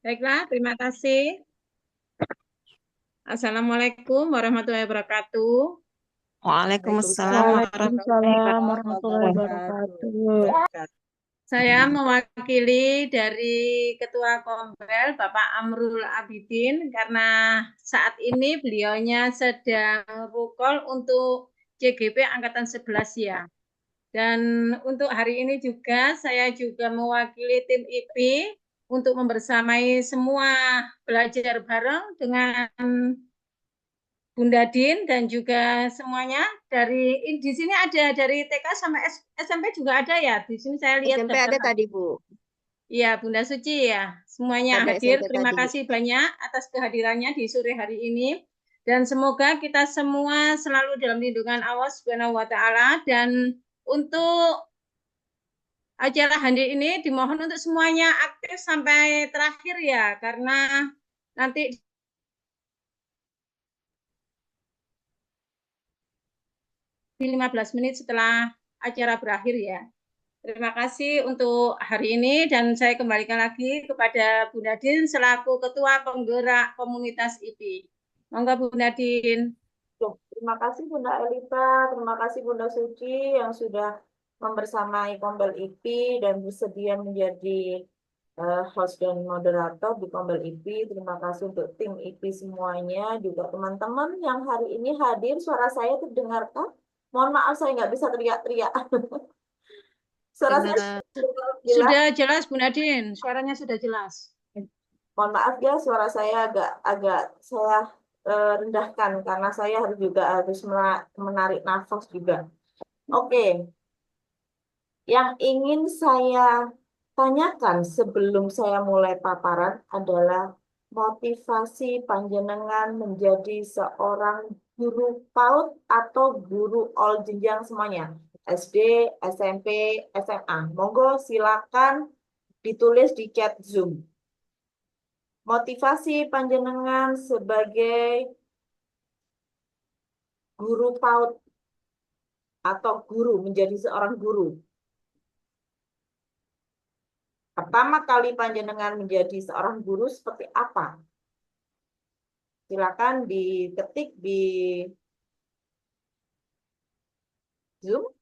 Baiklah, terima kasih. Assalamualaikum warahmatullahi wabarakatuh. Waalaikumsalam warahmatullahi Waalaikumsalam warahmatullahi wabarakatuh. wabarakatuh. Saya mewakili dari Ketua Kombel, Bapak Amrul Abidin, karena saat ini beliaunya sedang rukol untuk CGP Angkatan 11 ya. Dan untuk hari ini juga saya juga mewakili tim IP untuk membersamai semua belajar bareng dengan Bunda Din dan juga semuanya dari di sini ada dari TK sampai SMP juga ada ya. Di sini saya lihat SMP ada daftar. tadi, Bu. Iya, Bunda Suci ya. Semuanya Ada hadir. SMP Terima tadi. kasih banyak atas kehadirannya di sore hari ini. Dan semoga kita semua selalu dalam lindungan Allah Subhanahu wa taala dan untuk acara hari ini dimohon untuk semuanya aktif sampai terakhir ya karena nanti di 15 menit setelah acara berakhir ya. Terima kasih untuk hari ini dan saya kembalikan lagi kepada Bu Nadine selaku Ketua Penggerak Komunitas IP. Monggo Bu Nadine. Terima kasih Bunda Elita, terima kasih Bunda Suci yang sudah membersamai Kombel IP dan bersedia menjadi host dan moderator di Kombel IP. Terima kasih untuk tim IP semuanya, juga teman-teman yang hari ini hadir. Suara saya terdengarkah? Mohon maaf saya nggak bisa teriak-teriak. Suara saya Dengar. jelas. Sudah jelas Bu Nadine, suaranya sudah jelas. Mohon maaf ya, suara saya agak agak saya rendahkan karena saya harus juga harus menarik nafas juga. Oke, yang ingin saya tanyakan sebelum saya mulai paparan adalah motivasi panjenengan menjadi seorang guru PAUD atau guru all jenjang semuanya, SD, SMP, SMA. Monggo silakan ditulis di chat Zoom. Motivasi panjenengan sebagai guru PAUD atau guru menjadi seorang guru. Pertama kali panjenengan menjadi seorang guru seperti apa? Silakan diketik di Zoom,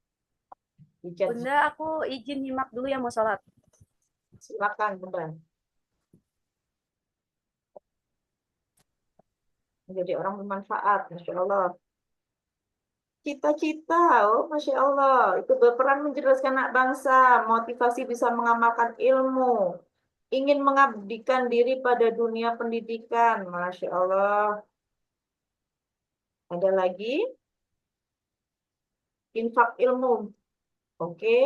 di chat Zoom. Bunda, aku izin nyimak dulu ya mau sholat. Silakan, Bunda. Menjadi orang bermanfaat, Masya Allah. Cita-cita, oh Masya Allah, itu berperan mencerdaskan anak bangsa, motivasi bisa mengamalkan ilmu, ingin mengabdikan diri pada dunia pendidikan, Masya Allah. Ada lagi, infak ilmu, oke,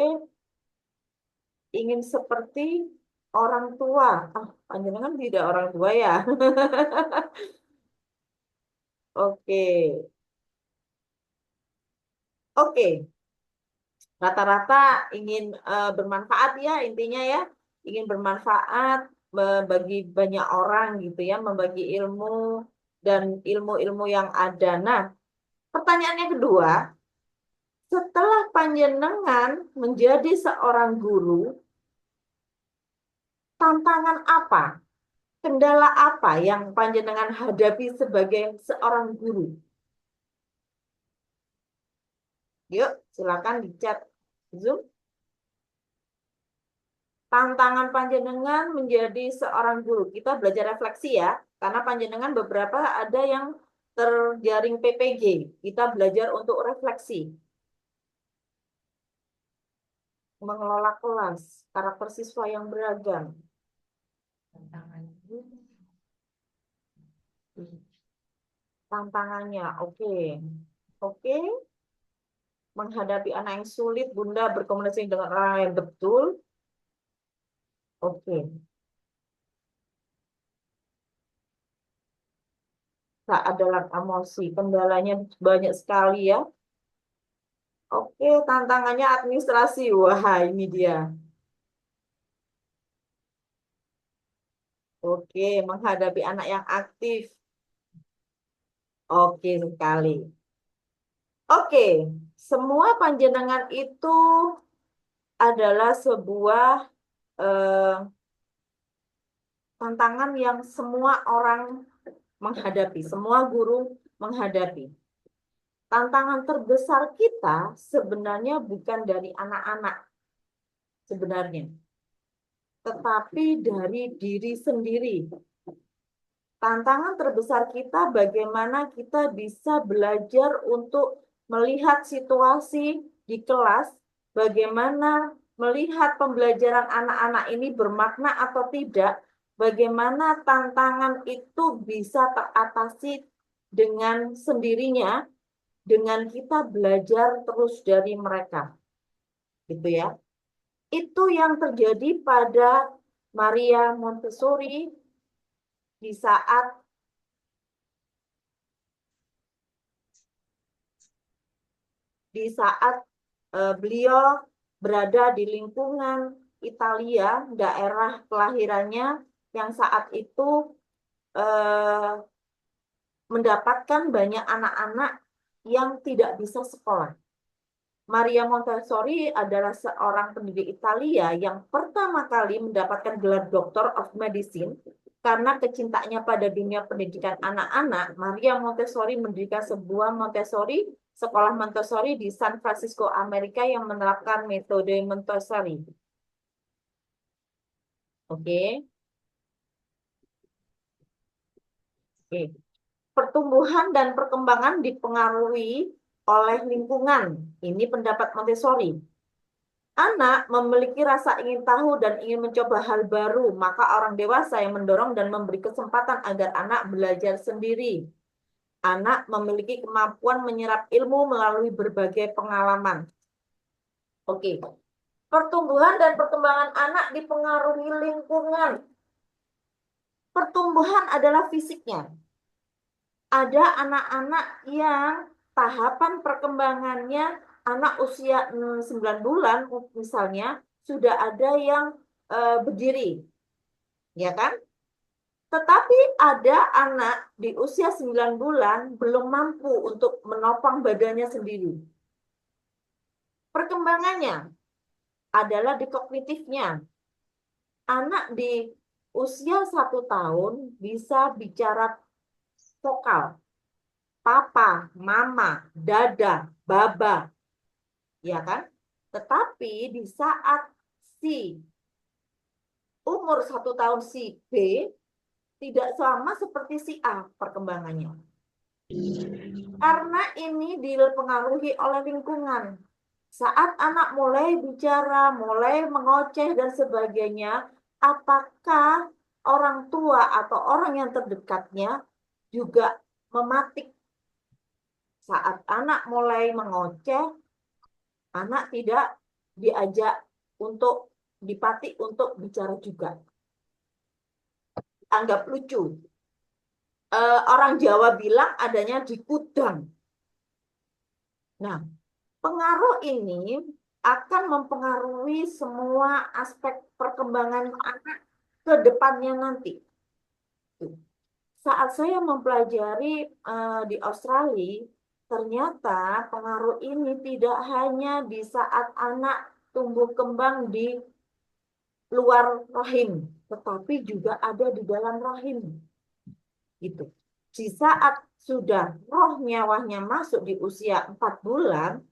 ingin seperti orang tua. Ah, panjenengan tidak orang tua ya. Oke, oke. Rata-rata ingin bermanfaat ya intinya ya, ingin bermanfaat bagi banyak orang gitu ya, membagi ilmu dan ilmu-ilmu yang ada. Nah, pertanyaan yang kedua, setelah panjenengan menjadi seorang guru, tantangan apa, kendala apa yang panjenengan hadapi sebagai seorang guru? Yuk, silakan di chat Zoom. Tantangan panjenengan menjadi seorang guru. Kita belajar refleksi ya, karena panjenengan beberapa ada yang terjaring PPG. Kita belajar untuk refleksi, mengelola kelas, karakter siswa yang beragam. Tantangannya, oke. Oke, menghadapi anak yang sulit, Bunda berkomunikasi dengan orang yang betul. Oke, tak adalah emosi, kendalanya banyak sekali ya. Oke, tantangannya administrasi. Wah, ini dia. Oke, menghadapi anak yang aktif. Oke sekali. Oke, semua panjenengan itu adalah sebuah eh, tantangan yang semua orang menghadapi, semua guru menghadapi. Tantangan terbesar kita sebenarnya bukan dari anak-anak, sebenarnya, tetapi dari diri sendiri. Tantangan terbesar kita bagaimana kita bisa belajar untuk melihat situasi di kelas, bagaimana melihat pembelajaran anak-anak ini bermakna atau tidak, bagaimana tantangan itu bisa teratasi dengan sendirinya, dengan kita belajar terus dari mereka. Gitu ya. Itu yang terjadi pada Maria Montessori di saat beliau berada di lingkungan Italia, daerah kelahirannya yang saat itu mendapatkan banyak anak-anak yang tidak bisa sekolah. Maria Montessori adalah seorang pendidik Italia yang pertama kali mendapatkan gelar Doctor of Medicine karena kecintanya pada dunia pendidikan anak-anak. Maria Montessori mendirikan sebuah sekolah Montessori di San Francisco, Amerika yang menerapkan metode Montessori. Oke. Pertumbuhan dan perkembangan dipengaruhi oleh lingkungan. Ini pendapat Montessori. Anak memiliki rasa ingin tahu dan ingin mencoba hal baru, maka orang dewasa yang mendorong dan memberi kesempatan agar anak belajar sendiri. Anak memiliki kemampuan menyerap ilmu melalui berbagai pengalaman. Oke. Pertumbuhan dan perkembangan anak dipengaruhi lingkungan. Pertumbuhan adalah fisiknya. Ada anak-anak yang tahapan perkembangannya anak usia 9 bulan misalnya sudah ada yang berdiri. Ya kan? Tetapi ada anak di usia 9 bulan belum mampu untuk menopang badannya sendiri. Perkembangannya adalah di kognitifnya. Anak di usia 1 tahun bisa bicara vokal. Papa, mama, dada, baba. Ya kan? Tetapi di saat si umur 1 tahun si B tidak sama seperti si A perkembangannya. Karena ini dipengaruhi oleh lingkungan. Saat anak mulai bicara, mulai mengoceh dan sebagainya, apakah orang tua atau orang yang terdekatnya juga mematik? Saat anak mulai mengoceh, anak tidak diajak untuk dipatik untuk bicara juga. Anggap lucu. Orang Jawa bilang adanya di kudang. Nah, pengaruh ini akan mempengaruhi semua aspek perkembangan anak ke depannya nanti. Saat saya mempelajari di Australia, ternyata pengaruh ini tidak hanya di saat anak tumbuh kembang di luar rahim, tetapi juga ada di dalam rahim. Gitu. Di saat sudah roh nyawanya masuk di usia 4 bulan,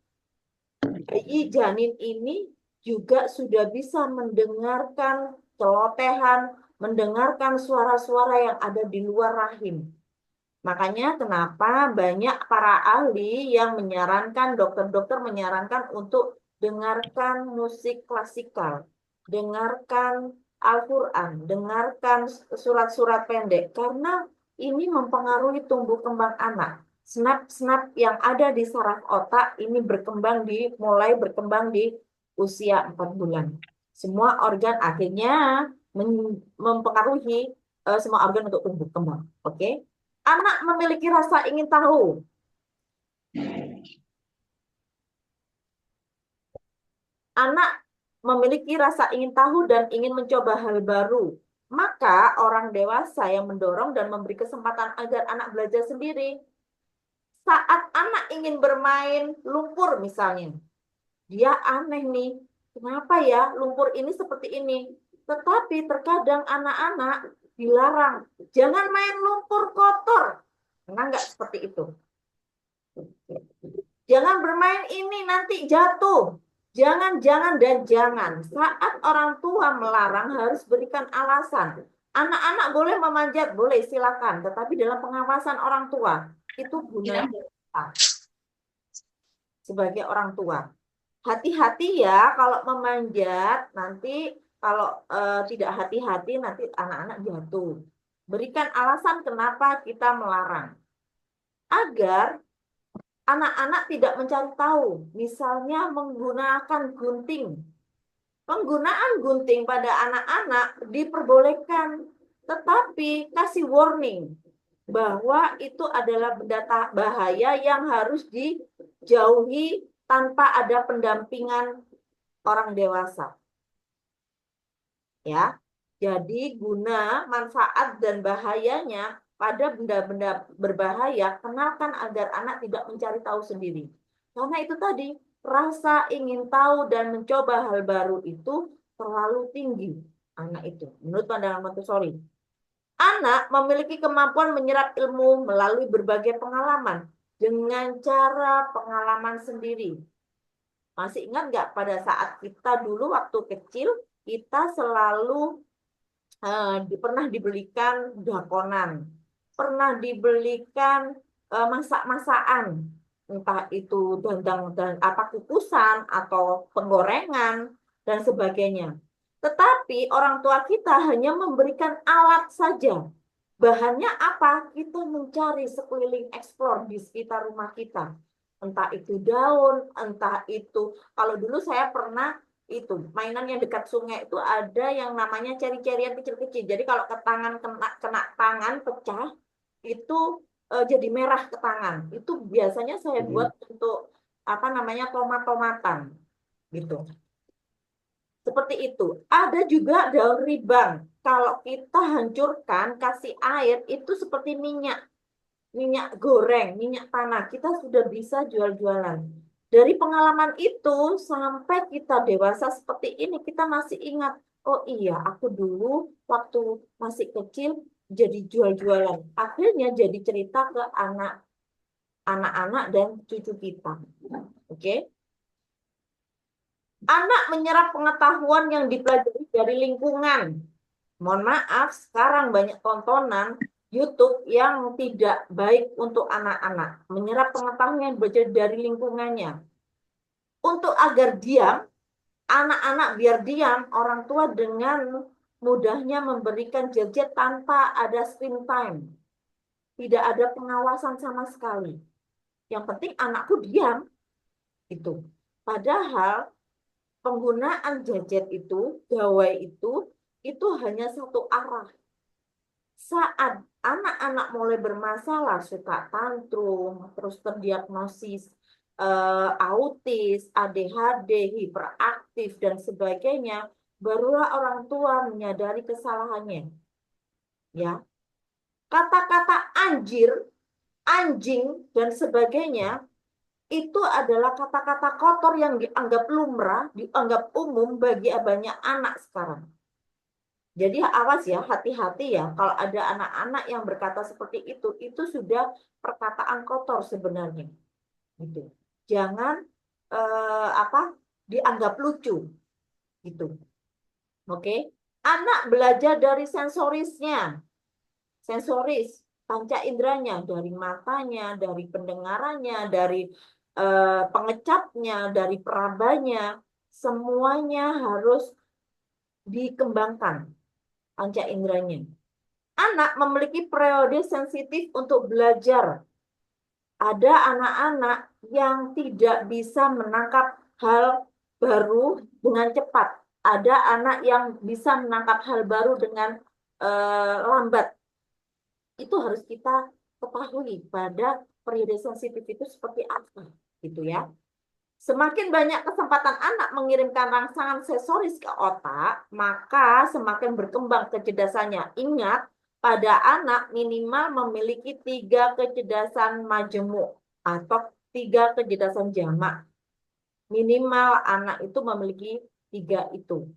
bayi janin ini juga sudah bisa mendengarkan celotehan, mendengarkan suara-suara yang ada di luar rahim. Makanya kenapa banyak para ahli yang menyarankan, dokter-dokter menyarankan untuk dengarkan musik klasikal, dengarkan Al-Quran, dengarkan surat-surat pendek, karena ini mempengaruhi tumbuh kembang anak. Snap-snap yang ada di saraf otak ini mulai berkembang di usia 4 bulan. Semua organ akhirnya mempengaruhi semua organ untuk tumbuh kembang. Oke? Anak memiliki rasa ingin tahu. Anak memiliki rasa ingin tahu dan ingin mencoba hal baru. Maka orang dewasa yang mendorong dan memberi kesempatan agar anak belajar sendiri. Saat anak ingin bermain lumpur misalnya. Dia aneh nih. Kenapa ya lumpur ini seperti ini? Tetapi terkadang anak-anak dilarang. Jangan main lumpur kotor. Pernah nggak seperti itu? Jangan bermain ini nanti jatuh. Jangan, dan jangan. Saat orang tua melarang harus berikan alasan. Anak-anak boleh memanjat, boleh silakan. Tetapi dalam pengawasan orang tua, itu gunanya kita sebagai orang tua. Hati-hati ya kalau memanjat, nanti kalau tidak hati-hati nanti anak-anak jatuh. Berikan alasan kenapa kita melarang. Agar anak-anak tidak mencari tahu, misalnya menggunakan gunting. Penggunaan gunting pada anak-anak diperbolehkan, tetapi kasih warning bahwa itu adalah benda bahaya yang harus dijauhi tanpa ada pendampingan orang dewasa. Ya. Jadi guna, manfaat dan bahayanya pada benda-benda berbahaya, kenalkan agar anak tidak mencari tahu sendiri. Karena itu tadi, rasa ingin tahu dan mencoba hal baru itu terlalu tinggi anak itu, menurut pandangan Montessori. Anak memiliki kemampuan menyerap ilmu melalui berbagai pengalaman dengan cara pengalaman sendiri. Masih ingat nggak pada saat kita dulu waktu kecil, kita selalu pernah dibelikan dakonan, pernah dibelikan masak-masakan, entah itu dandang dan apa kukusan atau penggorengan dan sebagainya. Tetapi orang tua kita hanya memberikan alat saja. Bahannya apa? Kita mencari sekeliling, eksplor di sekitar rumah kita. Entah itu daun, entah itu, kalau dulu saya pernah itu mainan yang dekat sungai itu ada yang namanya ceri-cerian kecil-kecil. Jadi kalau ke tangan kena tangan pecah itu jadi merah ke tangan. Itu biasanya saya buat untuk apa namanya tomat-tomatan gitu. Seperti itu. Ada juga daun ribang. Kalau kita hancurkan kasih air itu seperti minyak goreng, minyak tanah. Kita sudah bisa jual-jualan. Dari pengalaman itu sampai kita dewasa seperti ini, kita masih ingat, oh iya, aku dulu waktu masih kecil jadi jual-jualan. Akhirnya jadi cerita ke anak-anak dan cucu kita. Oke? Anak menyerap pengetahuan yang dipelajari dari lingkungan. Mohon maaf, sekarang banyak tontonan YouTube yang tidak baik untuk anak-anak. Menyerap pengetahuan yang belajar dari lingkungannya. Untuk agar diam, anak-anak biar diam, orang tua dengan mudahnya memberikan gadget tanpa ada screen time. Tidak ada pengawasan sama sekali. Yang penting anakku diam. Itu. Padahal penggunaan gadget itu, gawai itu hanya satu arah. Saat anak-anak mulai bermasalah, suka tantrum, terus terdiagnosis autis, ADHD, hiperaktif, dan sebagainya, barulah orang tua menyadari kesalahannya. Ya, kata-kata anjir, anjing, dan sebagainya itu adalah kata-kata kotor yang dianggap lumrah, dianggap umum bagi banyak anak sekarang. Jadi awas ya, hati-hati ya. Kalau ada anak-anak yang berkata seperti itu sudah perkataan kotor sebenarnya. Gitu. Jangan dianggap lucu. Gitu. Oke? Anak belajar dari sensorisnya. Sensoris, panca inderanya, dari matanya, dari pendengarannya, dari pengecapnya, dari perabanya, semuanya harus dikembangkan panca inderanya. Anak memiliki periode sensitif untuk belajar. Ada anak-anak yang tidak bisa menangkap hal baru dengan cepat. Ada anak yang bisa menangkap hal baru dengan lambat. Itu harus kita ketahui pada periode sensitif itu seperti apa, gitu ya. Semakin banyak kesempatan anak mengirimkan rangsangan sensoris ke otak, maka semakin berkembang kecerdasannya. Ingat, pada anak minimal memiliki 3 kecerdasan majemuk atau 3 kecerdasan jamak. Minimal anak itu memiliki 3 itu.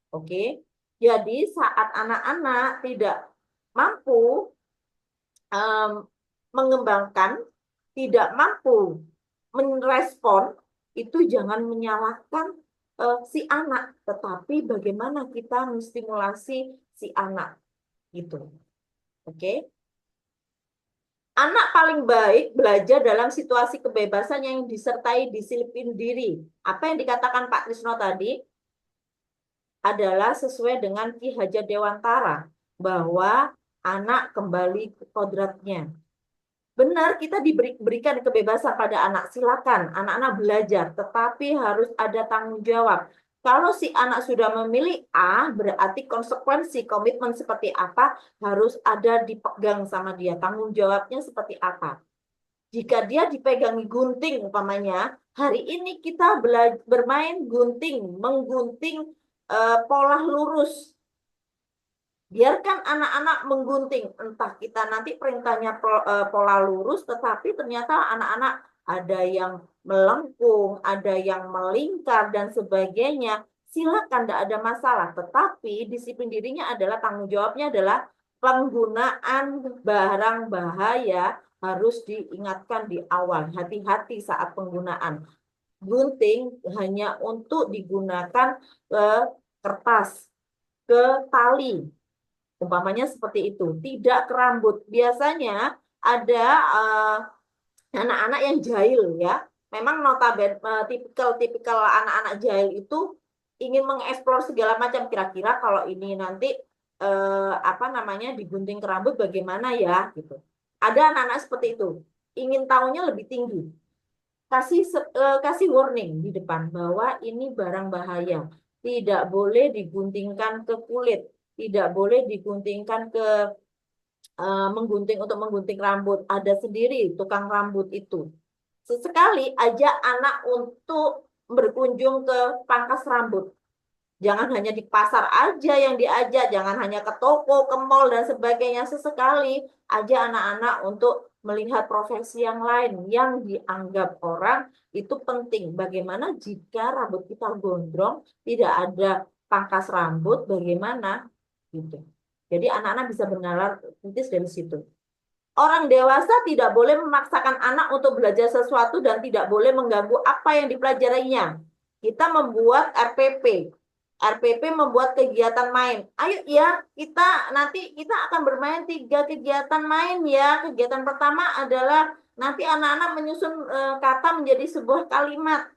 Oke? Jadi saat anak-anak tidak mampu mengembangkan, tidak mampu merespon, itu jangan menyalahkan si anak, tetapi bagaimana kita menstimulasi si anak gitu. Oke. Anak paling baik belajar dalam situasi kebebasan yang disertai disiplin diri. Apa yang dikatakan Pak Krisno tadi adalah sesuai dengan Ki Hajar Dewantara, bahwa anak kembali ke kodratnya. Benar, kita diberikan kebebasan pada anak, silakan anak-anak belajar, tetapi harus ada tanggung jawab. Kalau si anak sudah memilih A, berarti konsekuensi komitmen seperti apa harus ada dipegang sama dia. Tanggung jawabnya seperti apa. Jika dia dipegangi gunting umpamanya, hari ini kita bermain gunting, menggunting pola lurus. Biarkan anak-anak menggunting, entah kita nanti perintahnya pola lurus, tetapi ternyata anak-anak ada yang melengkung, ada yang melingkar, dan sebagainya. Silakan, tidak ada masalah. Tetapi disiplin dirinya adalah, tanggung jawabnya adalah penggunaan barang bahaya harus diingatkan di awal. Hati-hati saat penggunaan. Gunting hanya untuk digunakan ke kertas, ke tali. Umpamanya seperti itu, tidak ke rambut. Biasanya ada anak-anak yang jahil ya. Memang notabene tipikal anak-anak jahil itu ingin mengeksplor segala macam. Kira-kira kalau ini nanti apa namanya digunting ke rambut bagaimana ya gitu. Ada anak-anak seperti itu, ingin tahunya lebih tinggi. Kasih warning di depan bahwa ini barang bahaya. Tidak boleh diguntingkan ke kulit. Tidak boleh diguntingkan ke menggunting untuk menggunting rambut. Ada sendiri tukang rambut itu. Sesekali ajak anak untuk berkunjung ke pangkas rambut. Jangan hanya di pasar aja yang diajak, jangan hanya ke toko, ke mall, dan sebagainya. Sesekali ajak anak-anak untuk melihat profesi yang lain yang dianggap orang itu penting. Bagaimana jika rambut kita gondrong, tidak ada pangkas rambut, bagaimana? Gitu. Jadi anak-anak bisa bernalar kritis dari situ. Orang dewasa tidak boleh memaksakan anak untuk belajar sesuatu dan tidak boleh mengganggu apa yang dipelajarinya. Kita membuat RPP. RPP membuat kegiatan main. Ayo ya, nanti kita akan bermain 3 kegiatan main ya. Kegiatan pertama adalah nanti anak-anak menyusun kata menjadi sebuah kalimat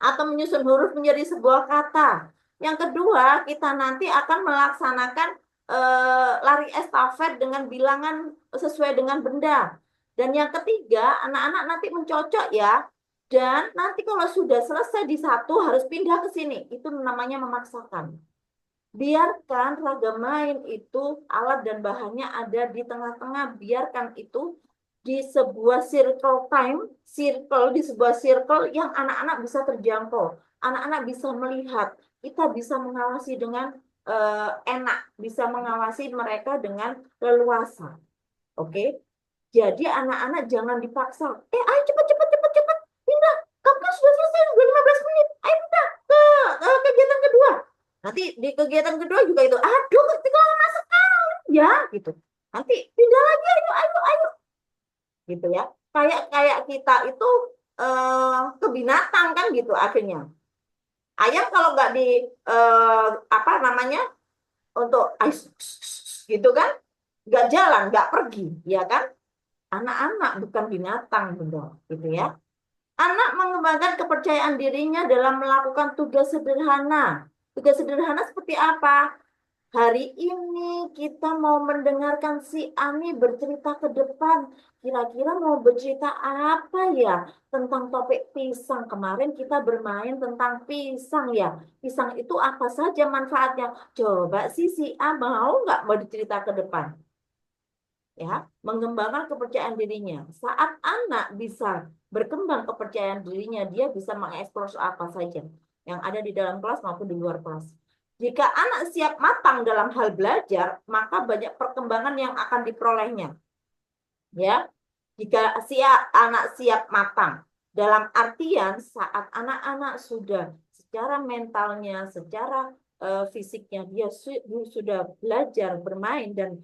atau menyusun huruf menjadi sebuah kata. Yang kedua, kita nanti akan melaksanakan lari estafet dengan bilangan sesuai dengan benda. Dan yang ketiga, anak-anak nanti mencocok ya. Dan nanti kalau sudah selesai di satu harus pindah ke sini. Itu namanya memaksakan. Biarkan raga main itu alat dan bahannya ada di tengah-tengah. Biarkan itu di sebuah circle di sebuah circle yang anak-anak bisa terjangkau. Anak-anak bisa melihat. Kita bisa mengawasi dengan enak. Bisa mengawasi mereka dengan leluasa. Oke? Jadi anak-anak jangan dipaksa. Ayo cepat. Pindah. Kamu kan sudah selesai, udah 15 menit. Ayo pindah ke kegiatan kedua. Nanti di kegiatan kedua juga itu, aduh, ketika lama sekali ya, gitu. Nanti pindah lagi, ayo. Gitu ya. Kayak kita itu ke binatang kan gitu akhirnya. Ayam kalau nggak di apa namanya untuk gitu kan, nggak jalan, nggak pergi, ya kan? Anak-anak bukan binatang, benar, gitu ya. Anak mengembangkan kepercayaan dirinya dalam melakukan tugas sederhana. Tugas sederhana seperti apa? Hari ini kita mau mendengarkan si Ani bercerita ke depan. Kira-kira mau bercerita apa ya? Tentang topik pisang. Kemarin kita bermain tentang pisang ya. Pisang itu apa saja manfaatnya? Coba si A mau nggak mau dicerita ke depan? Ya, mengembangkan kepercayaan dirinya. Saat anak bisa berkembang kepercayaan dirinya, dia bisa mengeksplor apa saja yang ada di dalam kelas maupun di luar kelas. Jika anak siap matang dalam hal belajar, maka banyak perkembangan yang akan diperolehnya. Ya, jika anak siap matang, dalam artian saat anak-anak sudah secara mentalnya, secara fisiknya, dia sudah belajar bermain dan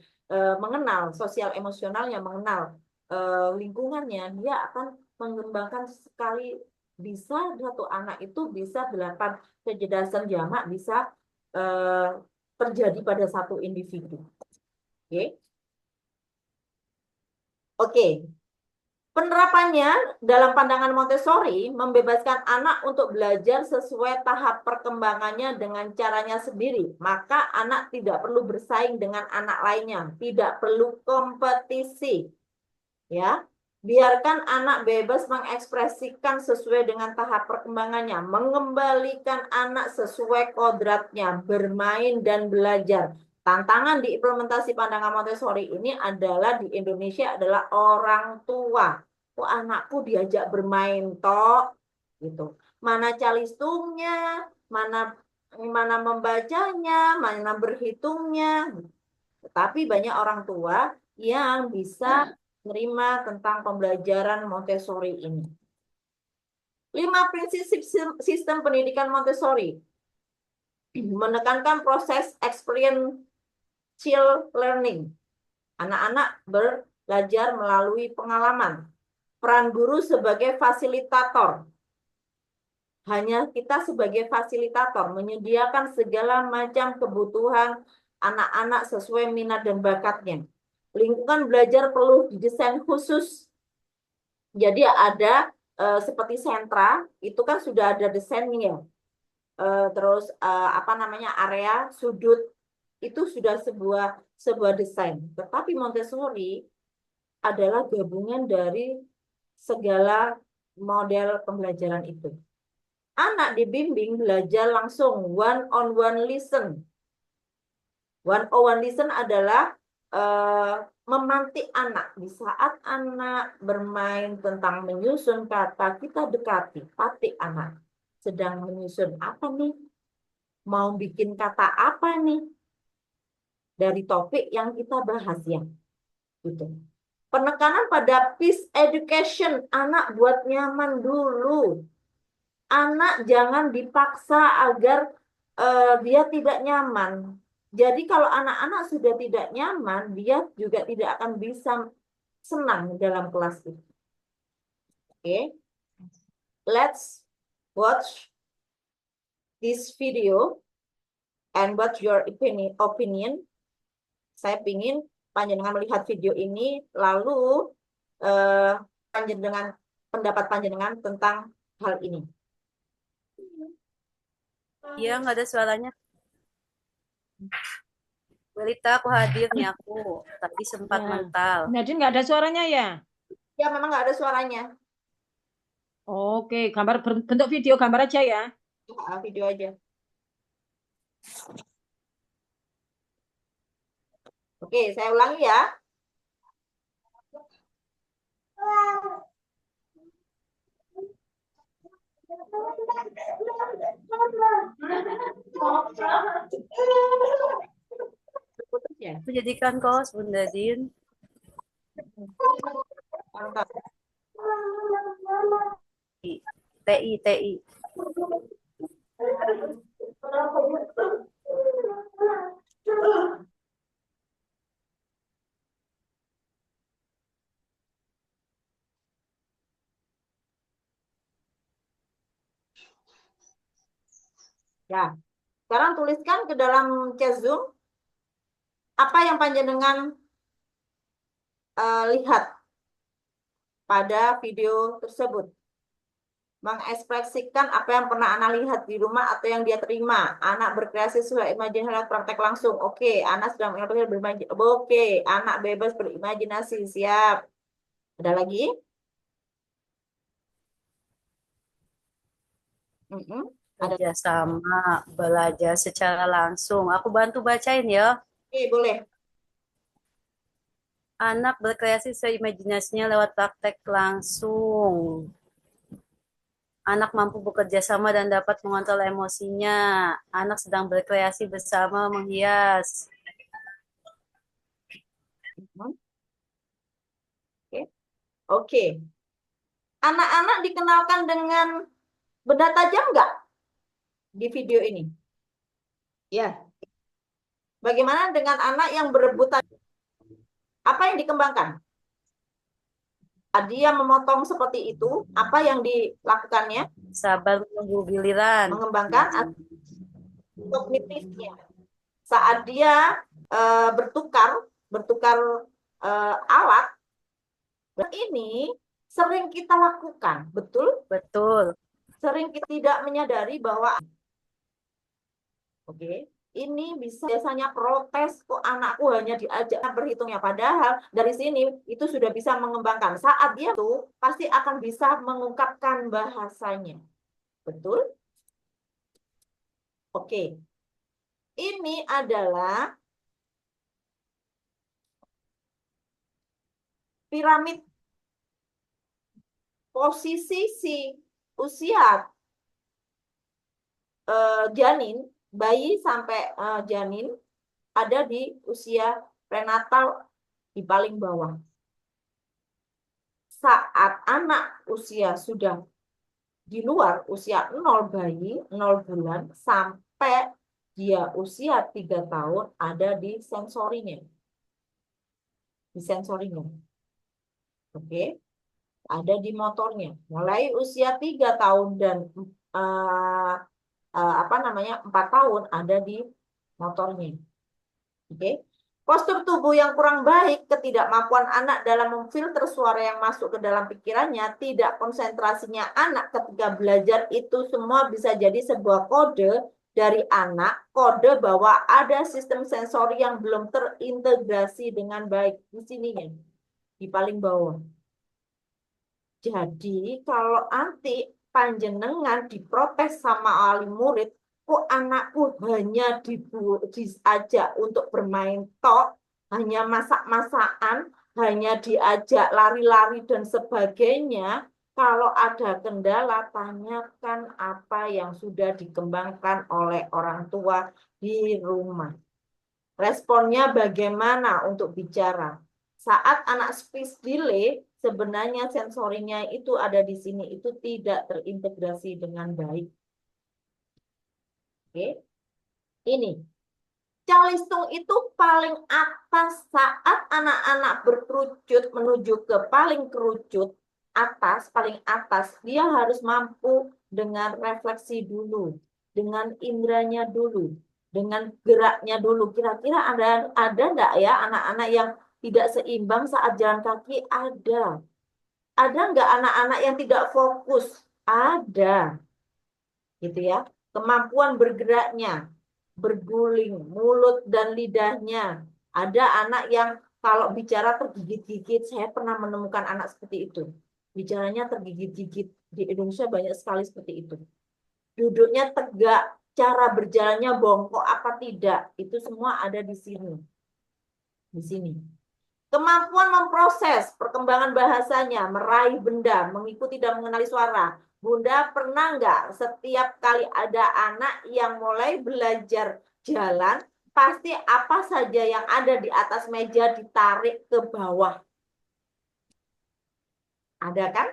mengenal sosial emosionalnya, mengenal lingkungannya, dia akan mengembangkan sekali. Bisa satu anak itu bisa 8 kecerdasan jamak bisa terjadi pada satu individu. Oke. Oke. Penerapannya dalam pandangan Montessori membebaskan anak untuk belajar sesuai tahap perkembangannya dengan caranya sendiri. Maka anak tidak perlu bersaing dengan anak lainnya, tidak perlu kompetisi. Ya, biarkan anak bebas mengekspresikan sesuai dengan tahap perkembangannya, mengembalikan anak sesuai kodratnya, bermain dan belajar. Tantangan di implementasi pandangan Montessori ini adalah di Indonesia adalah orang tua. Kok anakku diajak bermain toh, gitu. Mana calistungnya, mana mana membacanya, mana berhitungnya. Tetapi banyak orang tua yang bisa menerima tentang pembelajaran Montessori ini. 5 prinsip sistem pendidikan Montessori. Menekankan proses experiential learning. Anak-anak belajar melalui pengalaman. Peran guru sebagai fasilitator. Hanya kita sebagai fasilitator menyediakan segala macam kebutuhan anak-anak sesuai minat dan bakatnya. Lingkungan belajar perlu didesain khusus. Jadi ada seperti sentra, itu kan sudah ada desainnya. Terus apa namanya, area, sudut, itu sudah sebuah desain. Tetapi Montessori adalah gabungan dari segala model pembelajaran itu. Anak dibimbing belajar langsung one-on-one listen. One-on-one listen adalah memantik anak. Di saat anak bermain tentang menyusun kata, kita dekati, patik anak. Sedang menyusun apa nih? Mau bikin kata apa nih? Dari topik yang kita bahas ya. Gitu. Penekanan pada peace education, anak buat nyaman dulu. Anak jangan dipaksa agar dia tidak nyaman. Jadi kalau anak-anak sudah tidak nyaman, dia juga tidak akan bisa senang dalam kelas itu. Oke. Let's watch this video and what's your opinion. Saya ingin panjenengan melihat video ini, lalu panjenengan pendapat panjenengan tentang hal ini. Iya, nggak ada suaranya. Welita, aku hadir nih aku. Tapi sempat mental. Nadine nggak ada suaranya ya? Ya, memang nggak ada suaranya. Oke, gambar bentuk video gambar aja ya. Video aja. Oke, saya ulangi ya. Menjadikan kos, Bunda Din. TI. Ya, sekarang tuliskan ke dalam chat Zoom apa yang panjenengan lihat pada video tersebut. Mengekspresikan apa yang pernah anak lihat di rumah atau yang dia terima. Anak berkreasi sesuai imajinasi lewat praktek langsung. Oke, anak sedang bermain. Oke, anak bebas berimajinasi. Siap. Ada lagi? Ada sama, belajar secara langsung. Aku bantu bacain ya. Oke, boleh. Anak berkreasi seimajinasinya lewat praktek langsung. Anak mampu bekerja sama dan dapat mengontrol emosinya. Anak sedang berkreasi bersama menghias. Oke. Anak-anak dikenalkan dengan benda tajam nggak di video ini? Ya. Bagaimana dengan anak yang berebutan? Apa yang dikembangkan? Dia memotong seperti itu, apa yang dilakukannya? Sabar menunggu giliran. Mengembangkan kognitifnya. Saat dia bertukar alat, ini sering kita lakukan, betul? Betul. Sering kita tidak menyadari bahwa, oke, ini bisa biasanya protes, kok anakku hanya diajak berhitungnya. Padahal dari sini itu sudah bisa mengembangkan. Saat dia tuh pasti akan bisa mengungkapkan bahasanya. Betul? Oke. Ini adalah piramid posisi si usia janin, bayi sampai janin ada di usia prenatal di paling bawah. Saat anak usia sudah di luar usia 0 bayi, 0 bulan, sampai dia usia 3 tahun ada di sensorinya. Di sensorinya. Oke. Ada di motornya. Mulai usia 3 tahun dan 4 tahun ada di motornya. Oke. Postur tubuh yang kurang baik, ketidakmampuan anak dalam memfilter suara yang masuk ke dalam pikirannya, tidak konsentrasinya anak ketika belajar, itu semua bisa jadi sebuah kode dari anak, kode bahwa ada sistem sensori yang belum terintegrasi dengan baik. Di sininya, di paling bawah. Jadi kalau nanti panjenengan diprotes sama wali murid, kok anakku hanya diajak untuk bermain tok, hanya masak-masakan, hanya diajak lari-lari dan sebagainya. Kalau ada kendala, tanyakan apa yang sudah dikembangkan oleh orang tua di rumah. Responnya bagaimana untuk bicara? Saat anak speech delay, sebenarnya sensorinya itu ada di sini, itu tidak terintegrasi dengan baik. Oke, ini calistung itu paling atas saat anak-anak berkerucut menuju ke paling kerucut atas, paling atas, dia harus mampu dengan refleksi dulu, dengan indranya dulu, dengan geraknya dulu. Kira-kira ada enggak ya anak-anak yang tidak seimbang saat jalan kaki? Ada. Ada enggak anak-anak yang tidak fokus? Ada. Gitu ya. Kemampuan bergeraknya, berguling, mulut dan lidahnya. Ada anak yang kalau bicara tergigit-gigit, saya pernah menemukan anak seperti itu. Bicaranya tergigit-gigit. Di Indonesia banyak sekali seperti itu. Duduknya tegak, cara berjalannya bongkok apa tidak, itu semua ada di sini. Di sini. Kemampuan memproses perkembangan bahasanya, meraih benda, mengikuti dan mengenali suara. Bunda pernah nggak setiap kali ada anak yang mulai belajar jalan, pasti apa saja yang ada di atas meja ditarik ke bawah? Ada kan?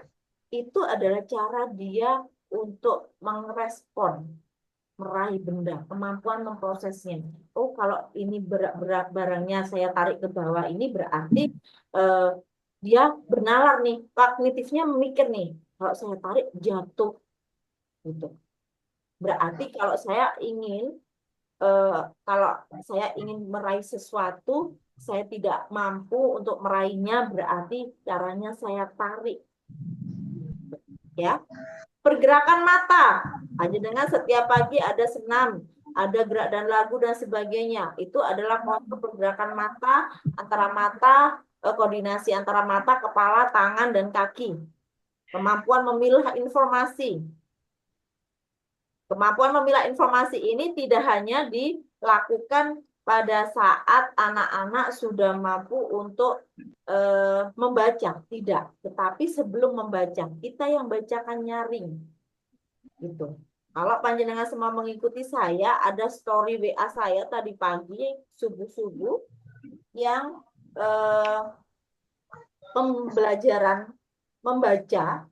Itu adalah cara dia untuk merespon, meraih benda, kemampuan memprosesnya. Oh, kalau ini berat barangnya saya tarik ke bawah, ini berarti dia bernalar nih, kognitifnya memikir nih, kalau saya tarik jatuh, gitu. Berarti kalau saya ingin meraih sesuatu, saya tidak mampu untuk meraihnya, berarti caranya saya tarik, ya. Pergerakan mata, hanya dengan setiap pagi ada senam, ada gerak dan lagu dan sebagainya. Itu adalah kontur pergerakan mata, koordinasi antara mata, kepala, tangan, dan kaki. Kemampuan memilah informasi. Kemampuan memilah informasi ini tidak hanya dilakukan pada saat anak-anak sudah mampu untuk membaca, tidak. Tetapi sebelum membaca, kita yang bacakan nyaring. Gitu. Kalau panjenengan semua mengikuti saya, ada story WA saya tadi pagi, subuh-subuh, yang pembelajaran membaca,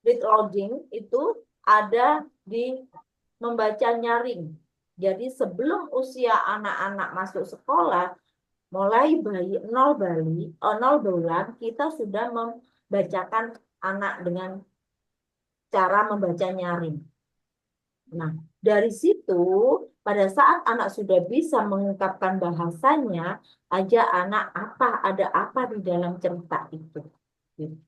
read loading, itu ada di membaca nyaring. Jadi sebelum usia anak-anak masuk sekolah, mulai bayi 0 bulan kita sudah membacakan anak dengan cara membaca nyaring. Nah, dari situ pada saat anak sudah bisa mengungkapkan bahasanya, aja anak ada apa di dalam cerita itu. Gitu.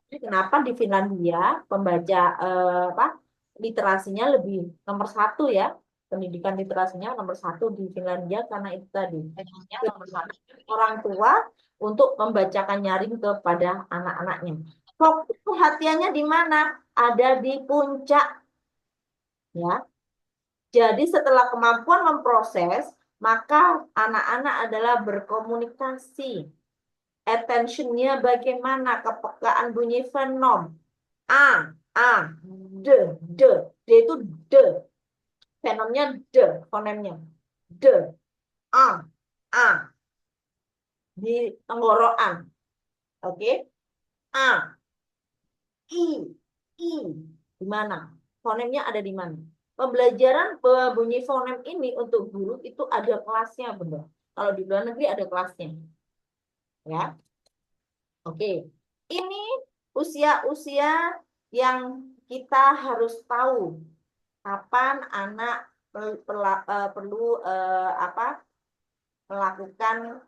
Kenapa di Finlandia pembaca literasinya lebih nomor 1 ya, pendidikan literasinya nomor 1 di Finlandia karena itu tadi orang tua untuk membacakan nyaring kepada anak-anaknya. Fokus perhatiannya di mana? Ada di puncak, ya. Jadi setelah kemampuan memproses, maka anak-anak adalah berkomunikasi. Attention-nya bagaimana? Kepekaan bunyi fenom. A, D, D. D itu D. Fenomnya D, fonemnya. D, A. Di tenggorokan. Oke? A, I. Di mana? Fonemnya ada di mana? Pembelajaran bunyi fonem ini untuk guru itu ada kelasnya, Bunda. Kalau di luar negeri ada kelasnya. Ya. Oke. Ini usia-usia yang kita harus tahu kapan anak perlu melakukan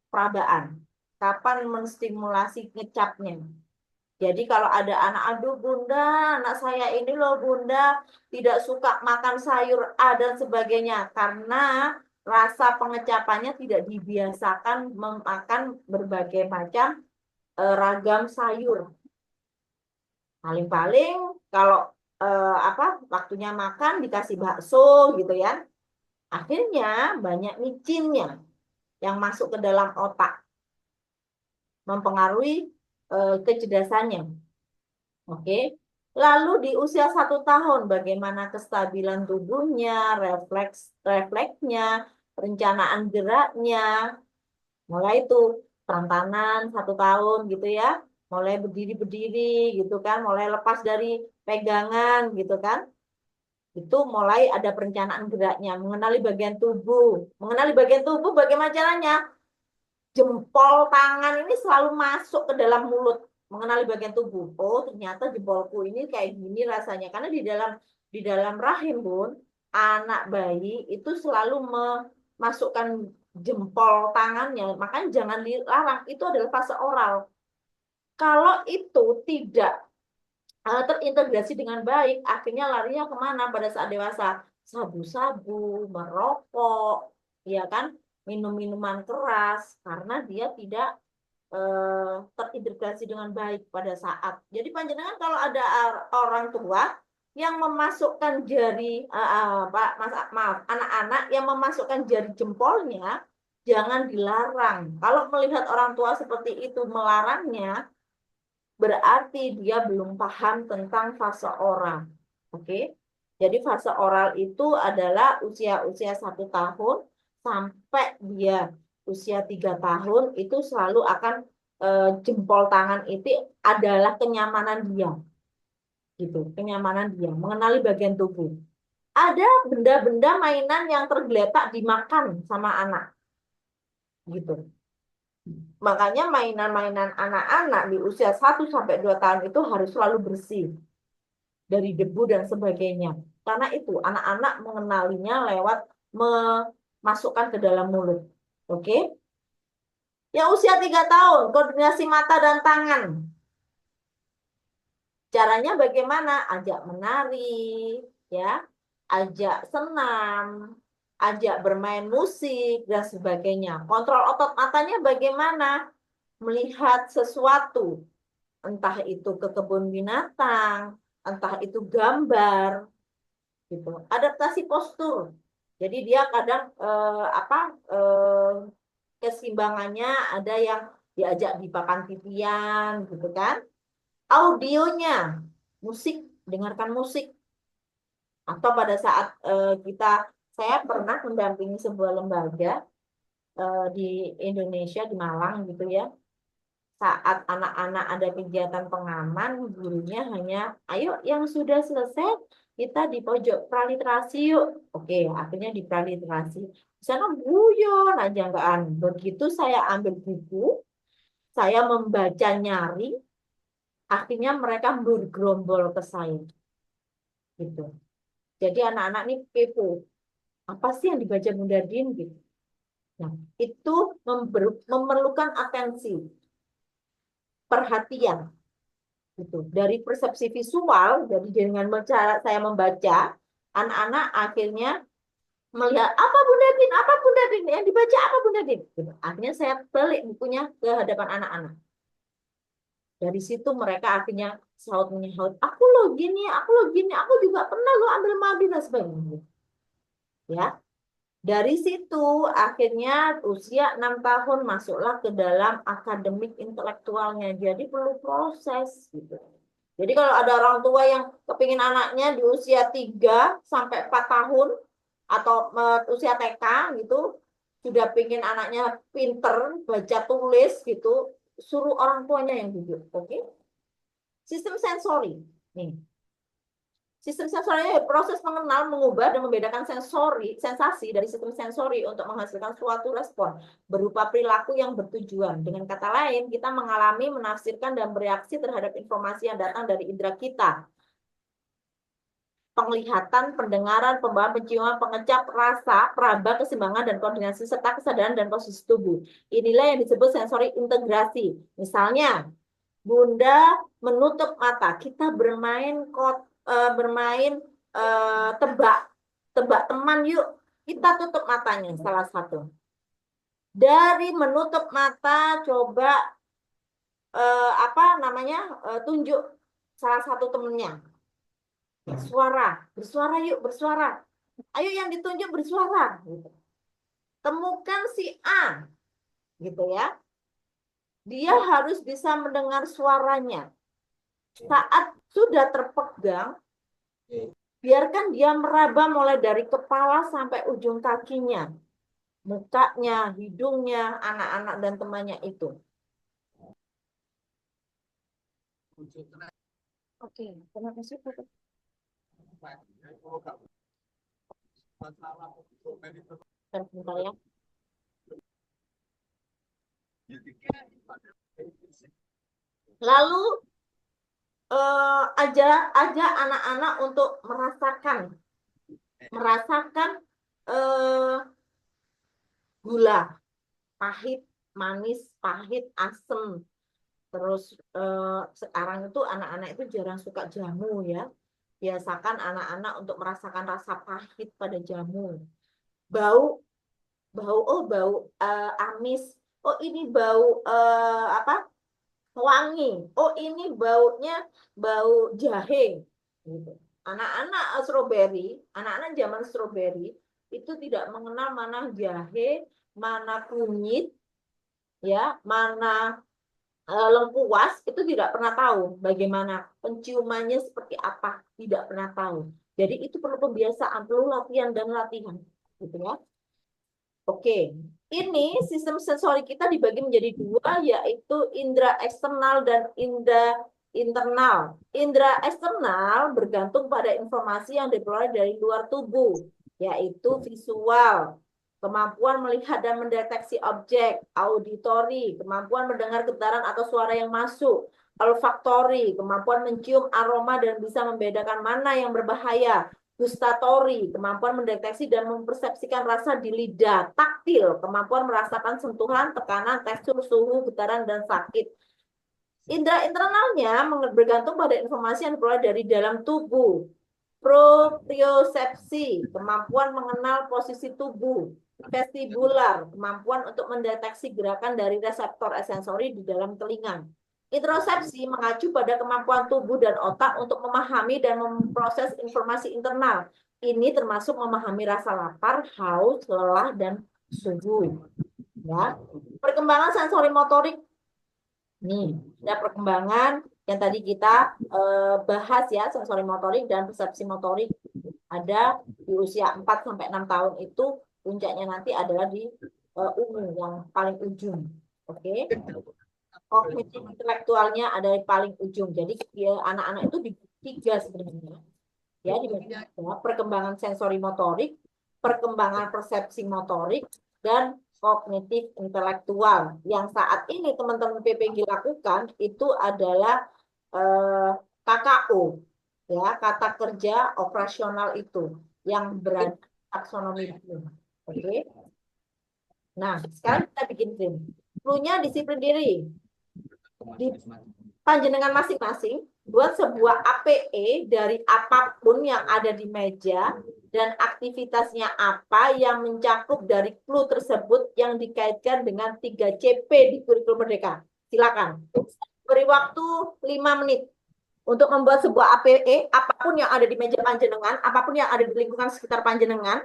perabaan. Kapan menstimulasi ngecapnya. Jadi kalau ada anak, aduh Bunda, anak saya ini loh Bunda, tidak suka makan sayur A dan sebagainya. Karena rasa pengecapannya tidak dibiasakan memakan berbagai macam ragam sayur. Paling-paling kalau waktunya makan dikasih bakso gitu ya. Akhirnya banyak micinnya yang masuk ke dalam otak. Mempengaruhi kecerdasannya. Oke. Lalu di usia 1 tahun, bagaimana kestabilan tubuhnya, refleksnya, perencanaan geraknya, mulai itu perantanan 1 tahun gitu ya, mulai berdiri gitu kan, mulai lepas dari pegangan gitu kan, itu mulai ada perencanaan geraknya, mengenali bagian tubuh, bagaimana caranya? Jempol tangan ini selalu masuk ke dalam mulut, mengenali bagian tubuh. Oh, ternyata jempolku ini kayak gini rasanya. Karena di dalam rahim, Bun, anak bayi itu selalu memasukkan jempol tangannya. Makanya jangan dilarang. Itu adalah fase oral. Kalau itu tidak terintegrasi dengan baik, akhirnya larinya kemana pada saat dewasa? Sabu-sabu, merokok, ya kan? Minum-minuman keras, karena dia tidak terintegrasi dengan baik pada saat. Jadi panjenengan kalau ada orang tua yang memasukkan jari, anak-anak yang memasukkan jari jempolnya, jangan dilarang. Kalau melihat orang tua seperti itu melarangnya, berarti dia belum paham tentang fase oral. Oke? Jadi fase oral itu adalah usia 1 tahun sampai dia usia 3 tahun itu selalu akan jempol tangan itu adalah kenyamanan dia. Gitu, kenyamanan dia, mengenali bagian tubuh. Ada benda-benda mainan yang tergeletak dimakan sama anak. Gitu. Makanya mainan-mainan anak-anak di usia 1 sampai 2 tahun itu harus selalu bersih dari debu dan sebagainya. Karena itu anak-anak mengenalinya lewat memasukkan ke dalam mulut. Oke? Yang usia 3 tahun, koordinasi mata dan tangan. Caranya bagaimana? Ajak menari, ya, ajak senam, ajak bermain musik dan sebagainya. Kontrol otot matanya bagaimana? Melihat sesuatu, entah itu ke kebun binatang, entah itu gambar, gitu. Adaptasi postur. Jadi dia kadang keseimbangannya ada yang diajak di papan titian, gitu kan? Audionya, musik, dengarkan musik. Atau pada saat saya pernah mendampingi sebuah lembaga di Indonesia, di Malang gitu ya. Saat anak-anak ada kegiatan pengaman, gurunya hanya, ayo yang sudah selesai kita di pojok praliterasi yuk. Oke, akhirnya di praliterasi. Di sana guyon aja enggak. Begitu saya ambil buku, saya membaca nyaring, akhirnya mereka bergerombol ke saya. Gitu. Jadi anak-anak ini kepo. Apa sih yang dibaca Bunda Din? Gitu. Nah, itu memerlukan atensi, perhatian. Gitu. Dari persepsi visual, jadi dengan saya membaca, anak-anak akhirnya melihat apa Bunda Din, apa Bunda Din, yang dibaca apa Bunda Din. Gitu. Akhirnya saya pelik bukunya ke hadapan anak-anak. Dari situ mereka akhirnya saut menyaut, aku lo gini, aku juga pernah lo ambil madu dan sebagainya. Ya, dari situ akhirnya usia 6 tahun masuklah ke dalam akademik intelektualnya. Jadi perlu proses gitu. Jadi kalau ada orang tua yang kepingin anaknya di usia 3 sampai 4 tahun atau usia TK gitu, sudah pingin anaknya pinter, baca tulis gitu, suruh orang tuanya yang duduk. Oke? Sistem sensori. Nih. Sistem sensori proses mengenal, mengubah, dan membedakan sensasi dari sistem sensori untuk menghasilkan suatu respon berupa perilaku yang bertujuan. Dengan kata lain, kita mengalami, menafsirkan, dan bereaksi terhadap informasi yang datang dari indera kita. Penglihatan, pendengaran, pembawaan, penciuman, pengecap, rasa, peraba, keseimbangan, dan koordinasi, serta kesadaran dan posisi tubuh. Inilah yang disebut sensori integrasi. Misalnya, Bunda menutup mata, kita bermain tebak teman yuk. Kita tutup matanya salah satu. Dari menutup mata coba tunjuk salah satu temennya. Bersuara yuk, bersuara. Ayo yang ditunjuk bersuara. Gitu. Temukan si A, gitu ya. Dia harus bisa mendengar suaranya. Saat sudah terpegang, biarkan dia meraba mulai dari kepala sampai ujung kakinya. Mukanya, hidungnya, anak-anak dan temannya itu. Oke, terima kasih. Sebentar ya. Lalu aja anak-anak untuk merasakan gula, pahit, manis, pahit, asam. Terus sekarang itu anak-anak itu jarang suka jamu ya. Biasakan anak-anak untuk merasakan rasa pahit pada jamu. Bau, bau amis. Oh ini bau wangi. Oh ini baunya bau jahe. Gitu. Anak-anak zaman strawberry itu tidak mengenal mana jahe, mana kunyit, ya, mana lengkuas, itu tidak pernah tahu bagaimana penciumannya seperti apa, tidak pernah tahu. Jadi itu perlu pembiasaan, perlu latihan dan latihan, gitu ya. Oke, ini sistem sensori kita dibagi menjadi dua, yaitu indera eksternal dan indera internal. Indera eksternal bergantung pada informasi yang diperoleh dari luar tubuh, yaitu visual, kemampuan melihat dan mendeteksi objek, auditori, kemampuan mendengar getaran atau suara yang masuk, olfaktori, kemampuan mencium aroma dan bisa membedakan mana yang berbahaya, gustatori, kemampuan mendeteksi dan mempersepsikan rasa di lidah, taktil, kemampuan merasakan sentuhan, tekanan, tekstur, suhu, getaran, dan sakit. Indera internalnya bergantung pada informasi yang diperoleh dari dalam tubuh. Propriosepsi, kemampuan mengenal posisi tubuh. Vestibular, kemampuan untuk mendeteksi gerakan dari reseptor sensori di dalam telinga. Introsepsi mengacu pada kemampuan tubuh dan otak untuk memahami dan memproses informasi internal. Ini termasuk memahami rasa lapar, haus, lelah, dan suhu. Ya. Perkembangan sensori motorik. Nih, ada perkembangan yang tadi kita bahas ya, sensori motorik dan persepsi motorik. Ada di usia 4 sampai 6 tahun itu puncaknya nanti adalah di umur yang paling ujung. Oke. Kognitif intelektualnya ada di paling ujung. Jadi anak-anak itu di 3 sebenarnya. Ya, di meja perkembangan sensori motorik, perkembangan persepsi motorik, dan kognitif intelektual. Yang saat ini teman-teman PPG lakukan itu adalah KKO, ya, kata kerja operasional itu yang berada di taksonomi Bloom. Oke. Nah, sekarang kita bikin tim. Clue-nya disiplin diri. Di panjenengan masing-masing buat sebuah APE dari apapun yang ada di meja dan aktivitasnya apa yang mencakup dari clue tersebut yang dikaitkan dengan 3CP di kurikulum Merdeka. Silakan. Beri waktu 5 menit untuk membuat sebuah APE apapun yang ada di meja panjenengan, apapun yang ada di lingkungan sekitar panjenengan,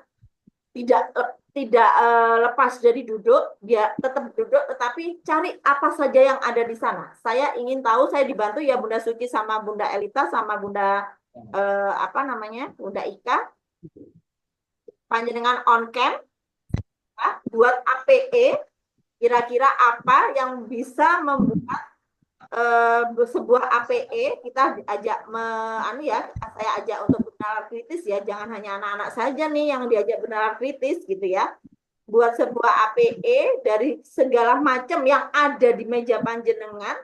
tidak lepas dari duduk, dia tetap duduk, tetapi cari apa saja yang ada di sana. Saya ingin tahu, saya dibantu ya Bunda Suci sama Bunda Elita sama Bunda apa namanya, Bunda Ika. Panjenengan on cam, ya, buat APE, kira-kira apa yang bisa membuat sebuah APE kita ajak saya ajak untuk bernalar kritis ya, jangan hanya anak-anak saja nih yang diajak bernalar kritis gitu ya. Buat sebuah APE dari segala macam yang ada di meja panjenengan,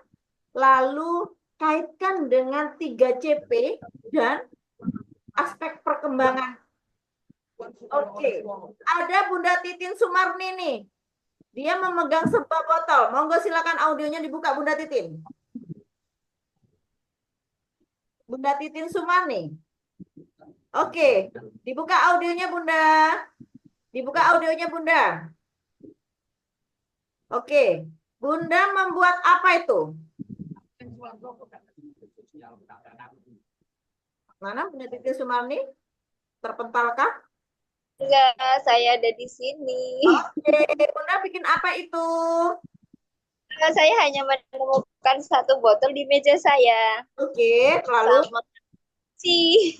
lalu kaitkan dengan 3CP dan aspek perkembangan. Oke, ada Bunda Titin Sumarni nih. Dia memegang sebuah botol. Monggo silakan audionya dibuka Bunda Titin. Bunda Titin Sumarni. Oke, dibuka audionya Bunda. Dibuka audionya Bunda. Oke, Bunda membuat apa itu? Mana Bunda Titin Sumarni? Terpentalkah? Enggak, saya ada di sini. Oke, Bunda bikin apa itu? Saya hanya menemukan satu botol di meja saya. Oke, lalu? Sama kunci.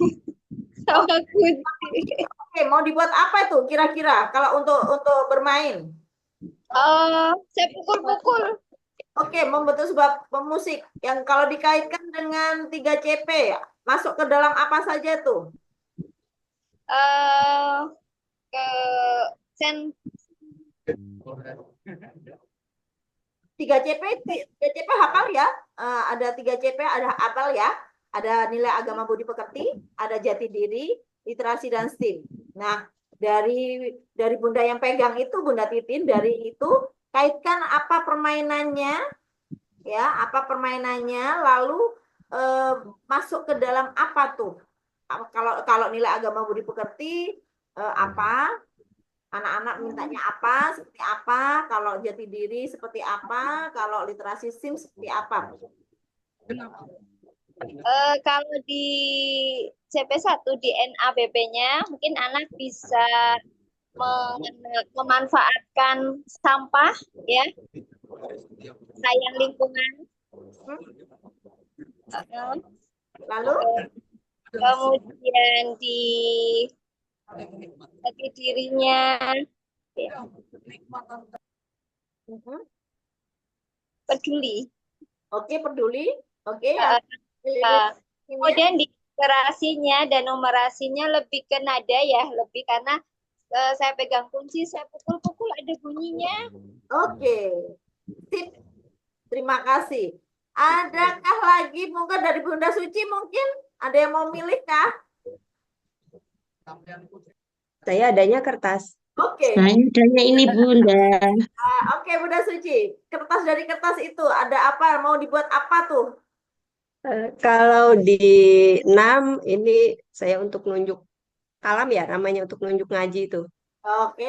Sama kunci. Oke, mau dibuat apa itu kira-kira kalau untuk bermain? Saya pukul-pukul. Oke, membentuk sebuah pemusik yang kalau dikaitkan dengan 3CP, masuk ke dalam apa saja tuh? Ke sen 3CP hafal ya? Ada 3CP, ada hafal ya? Ada nilai agama budi pekerti, ada jati diri, literasi dan STEAM. Nah, dari Bunda yang pegang itu, Bunda Titin, dari itu kaitkan apa permainannya, ya, apa permainannya, lalu masuk ke dalam apa tuh? Kalau nilai agama budi pekerti apa? Anak-anak mintanya apa, seperti apa, kalau jati diri seperti apa, kalau literasi STEAM seperti apa. kalau di CP1 di NABP-nya mungkin anak bisa memanfaatkan sampah ya, sayang lingkungan. Lalu kemudian di jati dirinya ya, peduli. Oke, peduli. Oke, kemudian di numerasinya dan numerasinya lebih ke nada ya, lebih karena saya pegang kunci, saya pukul-pukul ada bunyinya. Oke. Sip. Terima kasih. Adakah lagi mungkin dari Bunda Suci mungkin ada yang mau milih kah? Saya adanya kertas. Oke. Saya adanya ini Bunda. Oke, Bunda Suci. Kertas dari kertas itu ada apa? Mau dibuat apa tuh? Kalau di 6 ini saya untuk nunjuk kalam ya, namanya untuk nunjuk ngaji itu. Oke,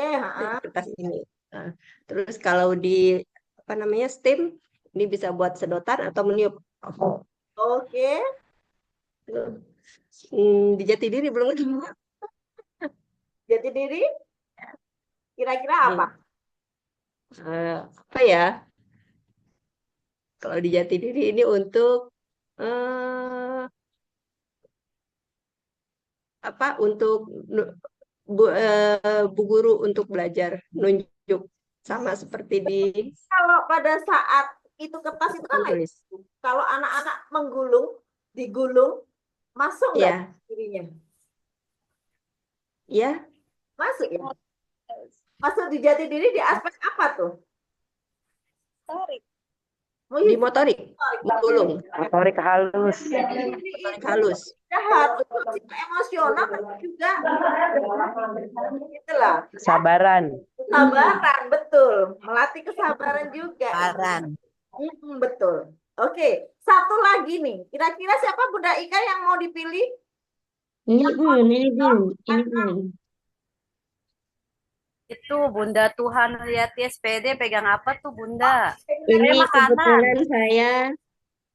Kertas ini. Nah, terus kalau di apa namanya STEAM ini bisa buat sedotan atau meniup. Oke. Di jati diri belum ketemu. Jati diri? Kira-kira apa? Apa ya? Kalau di jati diri ini untuk apa? Untuk Bu Guru untuk belajar nunjuk sama seperti di Kalau pada saat itu kertas itu kan tulis. kalau anak-anak menggulung, digulung, masuk nggak Ya, dirinya? Ya, Masuk ya? Masuk di jati diri di aspek apa tuh? Tarik. di motorik, menggulung, Motorik halus. motorik halus. Jahat, untuk emosional tapi juga itulah. Kesabaran. Kesabaran, betul. Melatih kesabaran juga. Sabaran. Betul. Oke, satu lagi nih. Kira-kira siapa Bunda Ika yang mau dipilih? Ini Bun, ini Bun, ini Bun. Itu Bunda Tuhan lihat di SPD pegang apa tuh Bunda? Ini makanan. kebetulan saya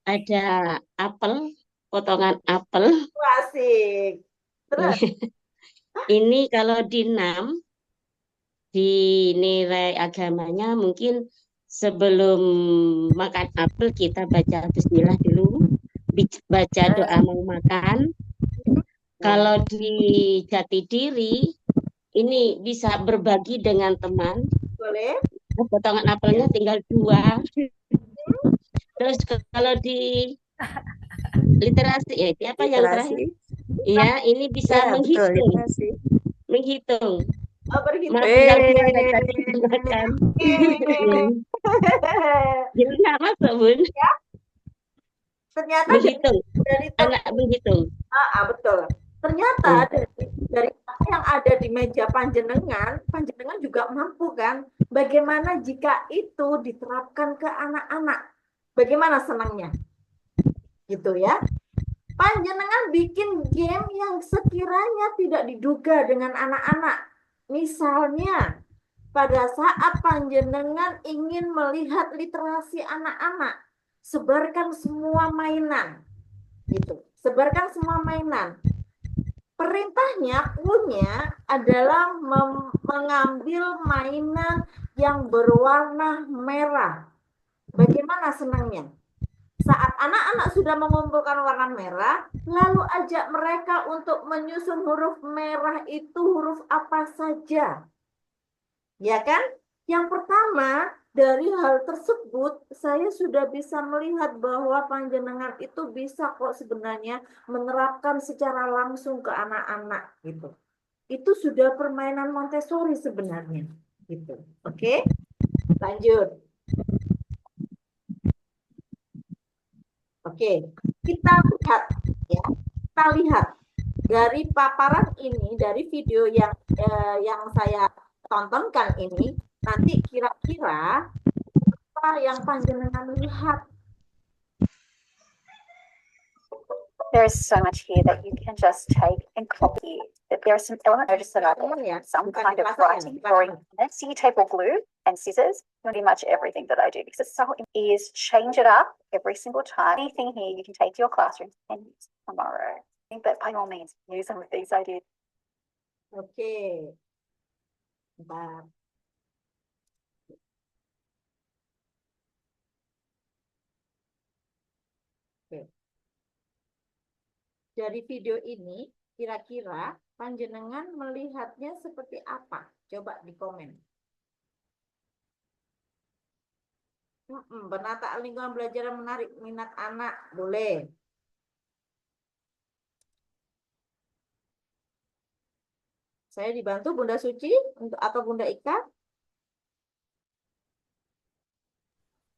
ada apel, potongan apel. Asik. Terus, Ini kalau di 6, di nilai agamanya mungkin sebelum makan apel kita baca bismillah dulu, baca doa mau makan. Kalau di jati diri, ini bisa berbagi dengan teman. boleh? Potongan apelnya tinggal 2. Terus kalau di literasi, apa yang terakhir? Literasi. Ya, ini bisa Ya, betul, menghitung. literasi. Menghitung. Oh, berhitung. Tinggal 2 baca makan. Jadi nggak masuk, Bun. Ternyata Menghitung. dari Anak menghitung. betul. Ternyata dari apa yang ada di meja panjenengan juga mampu kan? Bagaimana jika itu diterapkan ke anak-anak? Bagaimana senangnya? Gitu ya. Panjenengan bikin game yang sekiranya tidak diduga dengan anak-anak. Misalnya, pada saat panjenengan ingin melihat literasi anak-anak, sebarkan semua mainan. Gitu. Sebarkan semua mainan. Perintahnya punya adalah mengambil mainan yang berwarna merah. Bagaimana senangnya? Saat anak-anak sudah mengumpulkan warna merah, lalu ajak mereka untuk menyusun huruf merah itu huruf apa saja. Ya kan? Yang pertama, dari hal tersebut, saya sudah bisa melihat bahwa panjenengan itu bisa kok sebenarnya menerapkan secara langsung ke anak-anak gitu. Itu sudah permainan Montessori sebenarnya gitu. Oke? Lanjut. Oke, kita lihat ya. Kita lihat dari paparan ini, dari video yang saya tontonkan ini, nanti kira-kira apa yang panjenengan lihat? There's so much here that you can just take and copy. There are some elements I noticed that I Ya, some bukan kind di of kelas saya, writing, bukan drawing, kelas. see tape or glue and scissors. Pretty much everything that I do because it's so is change it up every single time. Anything here you can take to your classroom and use tomorrow. I think that by all means use some of these ideas. Oke. Bentar. Oke. Dari video ini, kira-kira panjenengan melihatnya seperti apa? Coba di komen. Penataan lingkungan belajar yang menarik minat anak, boleh. Saya dibantu Bunda Suci atau Bunda Ika?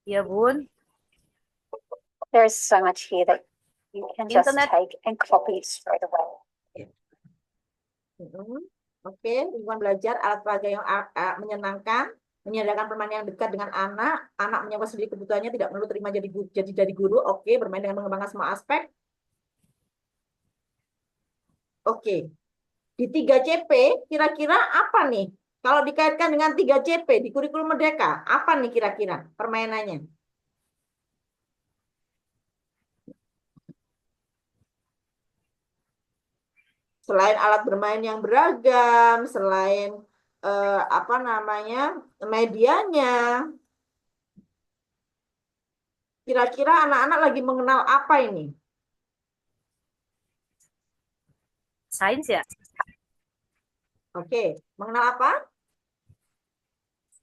Ya Bun. There's so much here that you can just Internet. take and copy straight away. Oke, lingkungan belajar alat peraga yang menyenangkan, menyediakan permainan yang dekat dengan anak, anak menyiapkan sendiri kebutuhannya, tidak perlu terima jadi dari guru. Oke, bermain dengan mengembangkan semua aspek. Oke, di 3CP kira-kira apa nih? Kalau dikaitkan dengan 3CP di kurikulum Merdeka, apa nih kira-kira permainannya? Selain alat bermain yang beragam, selain medianya, kira-kira anak-anak lagi mengenal apa ini? Sains ya? Oke, mengenal apa?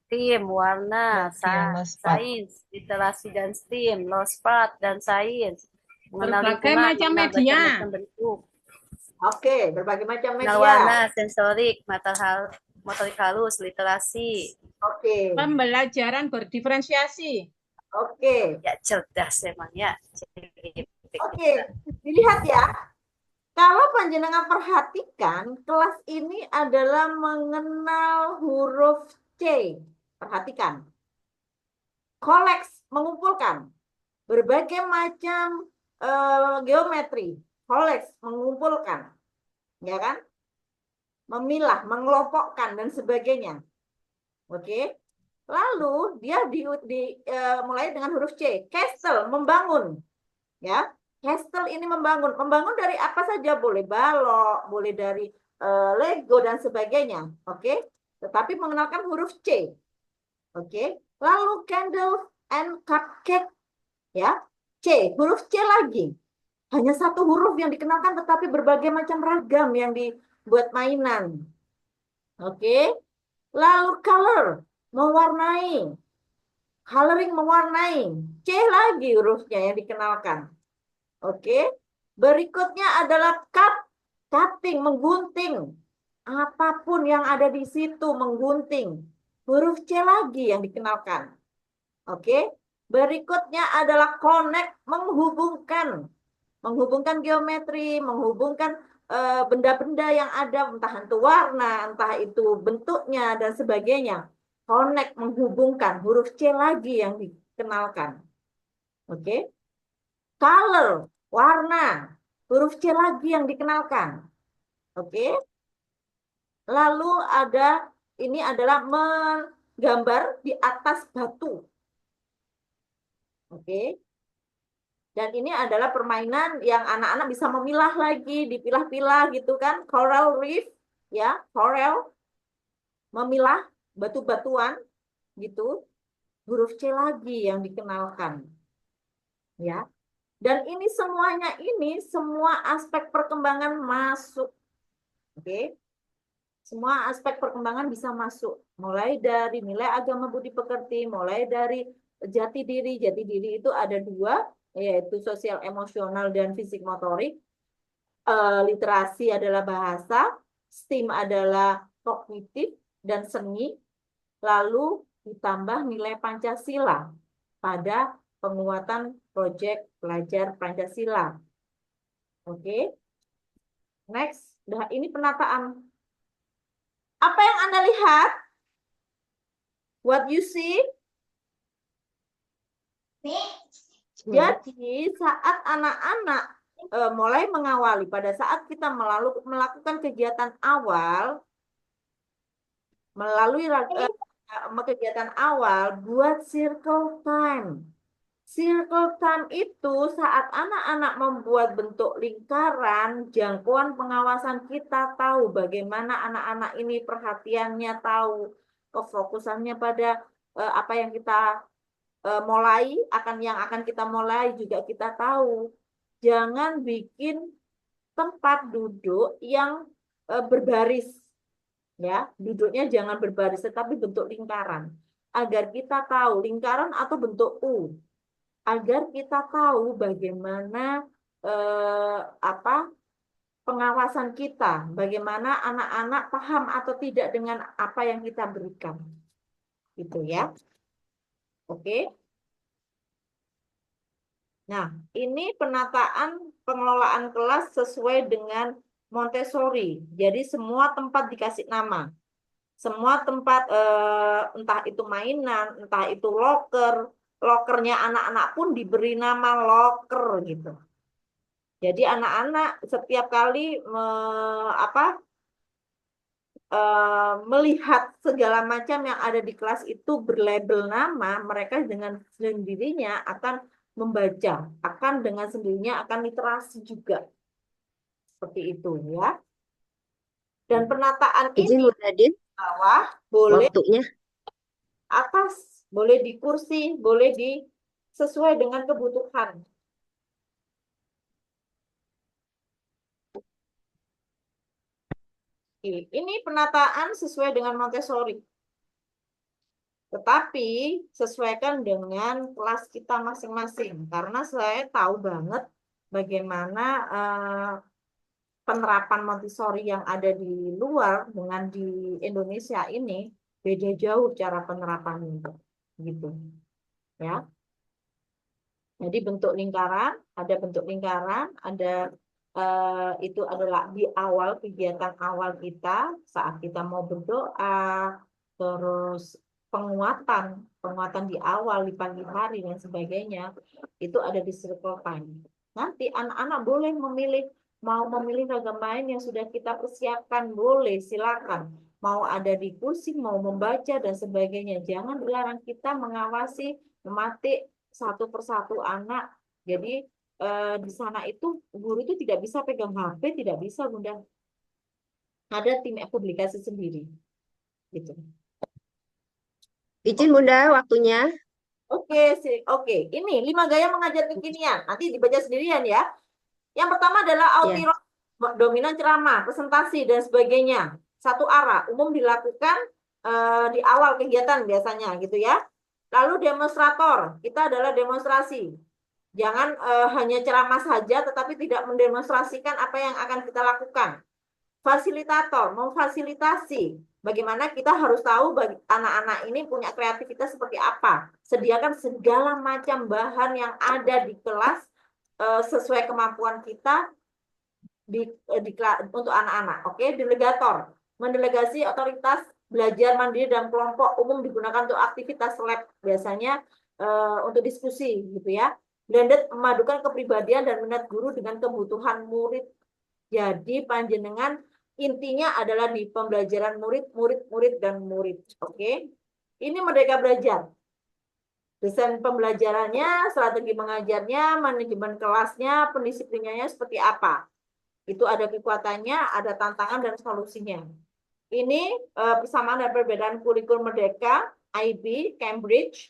STEAM, warna, sains, literasi dan STEAM, LOSPAT dan sains. Mengenal Berbagai lingkungan, macam mengenal media. macam bentuk. Oke, berbagai macam Kenal media. warna, sensorik, motorik halus, literasi. Oke, Pembelajaran berdiferensiasi. oke, Ya cerdas emang ya. oke. Dilihat ya. Kalau panjenengan perhatikan, kelas ini adalah mengenal huruf C. Perhatikan. Koleks, mengumpulkan. Berbagai macam geometri. Koleks, mengumpulkan. Ya kan? Memilah, mengelompokkan, dan sebagainya. Oke. Lalu dia mulai dengan huruf C. Castle, membangun. Ya. Castle ini membangun. Membangun dari apa saja? Boleh balok, boleh dari Lego dan sebagainya. Oke. Tetapi mengenalkan huruf C. Oke. Lalu candle and cupcake. Ya. C. Huruf C lagi. Hanya satu huruf yang dikenalkan tetapi berbagai macam ragam yang dibuat mainan. Oke. Lalu color. Mewarnai. Coloring mewarnai. C lagi hurufnya yang dikenalkan. Oke. Berikutnya adalah cutting, menggunting. Apapun yang ada di situ menggunting. Huruf C lagi yang dikenalkan. Oke. Berikutnya adalah connect, menghubungkan. Menghubungkan geometri, menghubungkan benda-benda yang ada, entah itu warna, entah itu bentuknya, dan sebagainya. Connect, menghubungkan. Huruf C lagi yang dikenalkan. Oke. Color, warna. Huruf C lagi yang dikenalkan. Oke. Lalu ini adalah menggambar di atas batu. Oke. Dan ini adalah permainan yang anak-anak bisa memilah lagi, dipilah-pilah gitu kan. Coral reef, ya, coral. Memilah batu-batuan gitu. Huruf C lagi yang dikenalkan. Ya. Dan ini semuanya semua aspek perkembangan masuk. Oke. Semua aspek perkembangan bisa masuk. Mulai dari nilai agama budi pekerti, mulai dari jati diri. Jati diri itu ada dua, yaitu sosial emosional dan fisik motorik. Literasi adalah bahasa, STEAM adalah kognitif dan seni. Lalu ditambah nilai Pancasila pada penguatan proyek pelajar Pancasila. Oke. Next, nah ini penataan. Apa yang Anda lihat? What you see? Jadi saat anak-anak mulai mengawali, pada saat kita melakukan kegiatan awal, melalui kegiatan awal, buat circle time. Circle time itu saat anak-anak membuat bentuk lingkaran, jangkauan pengawasan kita tahu bagaimana anak-anak ini perhatiannya tahu, kefokusannya pada apa yang kita mulai, yang akan kita mulai juga kita tahu. Jangan bikin tempat duduk yang berbaris, ya, duduknya jangan berbaris, tetapi bentuk lingkaran, agar kita tahu lingkaran atau bentuk U. Agar kita tahu bagaimana pengawasan kita, bagaimana anak-anak paham atau tidak dengan apa yang kita berikan, gitu ya. Oke. Nah, ini penataan pengelolaan kelas sesuai dengan Montessori. Jadi semua tempat dikasih nama, semua tempat entah itu mainan, entah itu loker. Lokernya anak-anak pun diberi nama loker gitu. Jadi anak-anak setiap kali melihat segala macam yang ada di kelas itu berlabel nama, mereka dengan sendirinya akan membaca, akan dengan sendirinya akan literasi juga. Seperti itu ya. Dan penataan Izin ini Bu Nadine, bawah boleh waktunya. atas, boleh di kursi, boleh sesuai dengan kebutuhan. Ini penataan sesuai dengan Montessori. Tetapi sesuaikan dengan kelas kita masing-masing. Karena saya tahu banget bagaimana penerapan Montessori yang ada di luar dengan di Indonesia ini beda jauh cara penerapannya gitu ya. Jadi bentuk lingkaran, ada itu adalah di awal kegiatan awal kita saat kita mau berdoa, terus penguatan di awal di pagi hari dan sebagainya itu ada di circle time. Nanti anak-anak boleh mau memilih ragam main yang sudah kita persiapkan, boleh silakan. Mau ada di kursi, mau membaca dan sebagainya. Jangan dilarang kita mengawasi, mematik satu persatu anak. Jadi di sana itu guru itu tidak bisa pegang HP, tidak bisa Bunda. Ada tim publikasi sendiri. Gitu. Izin Bunda waktunya. Oke. Ini 5 gaya mengajar kekinian. Nanti dibaca sendirian ya. Yang pertama adalah Ya. autiro, dominan ceramah, presentasi dan sebagainya. Satu arah, umum dilakukan di awal kegiatan biasanya gitu ya. Lalu demonstrator, kita adalah demonstrasi. Jangan hanya ceramah saja tetapi tidak mendemonstrasikan apa yang akan kita lakukan. Fasilitator, memfasilitasi. Bagaimana kita harus tahu bagi anak-anak ini punya kreativitas seperti apa. Sediakan segala macam bahan yang ada di kelas sesuai kemampuan kita untuk anak-anak. Oke, delegator, mendelegasi otoritas belajar mandiri dalam kelompok, umum digunakan untuk aktivitas lab biasanya untuk diskusi gitu ya. Blended, memadukan kepribadian dan minat guru dengan kebutuhan murid. Jadi panjenengan intinya adalah di pembelajaran murid dan murid. Oke, ini Merdeka Belajar. Desain pembelajarannya, strategi mengajarnya, manajemen kelasnya, pendisiplinannya seperti apa. Itu ada kekuatannya, ada tantangan dan solusinya. Ini persamaan dan perbedaan kurikulum Merdeka, IB, Cambridge,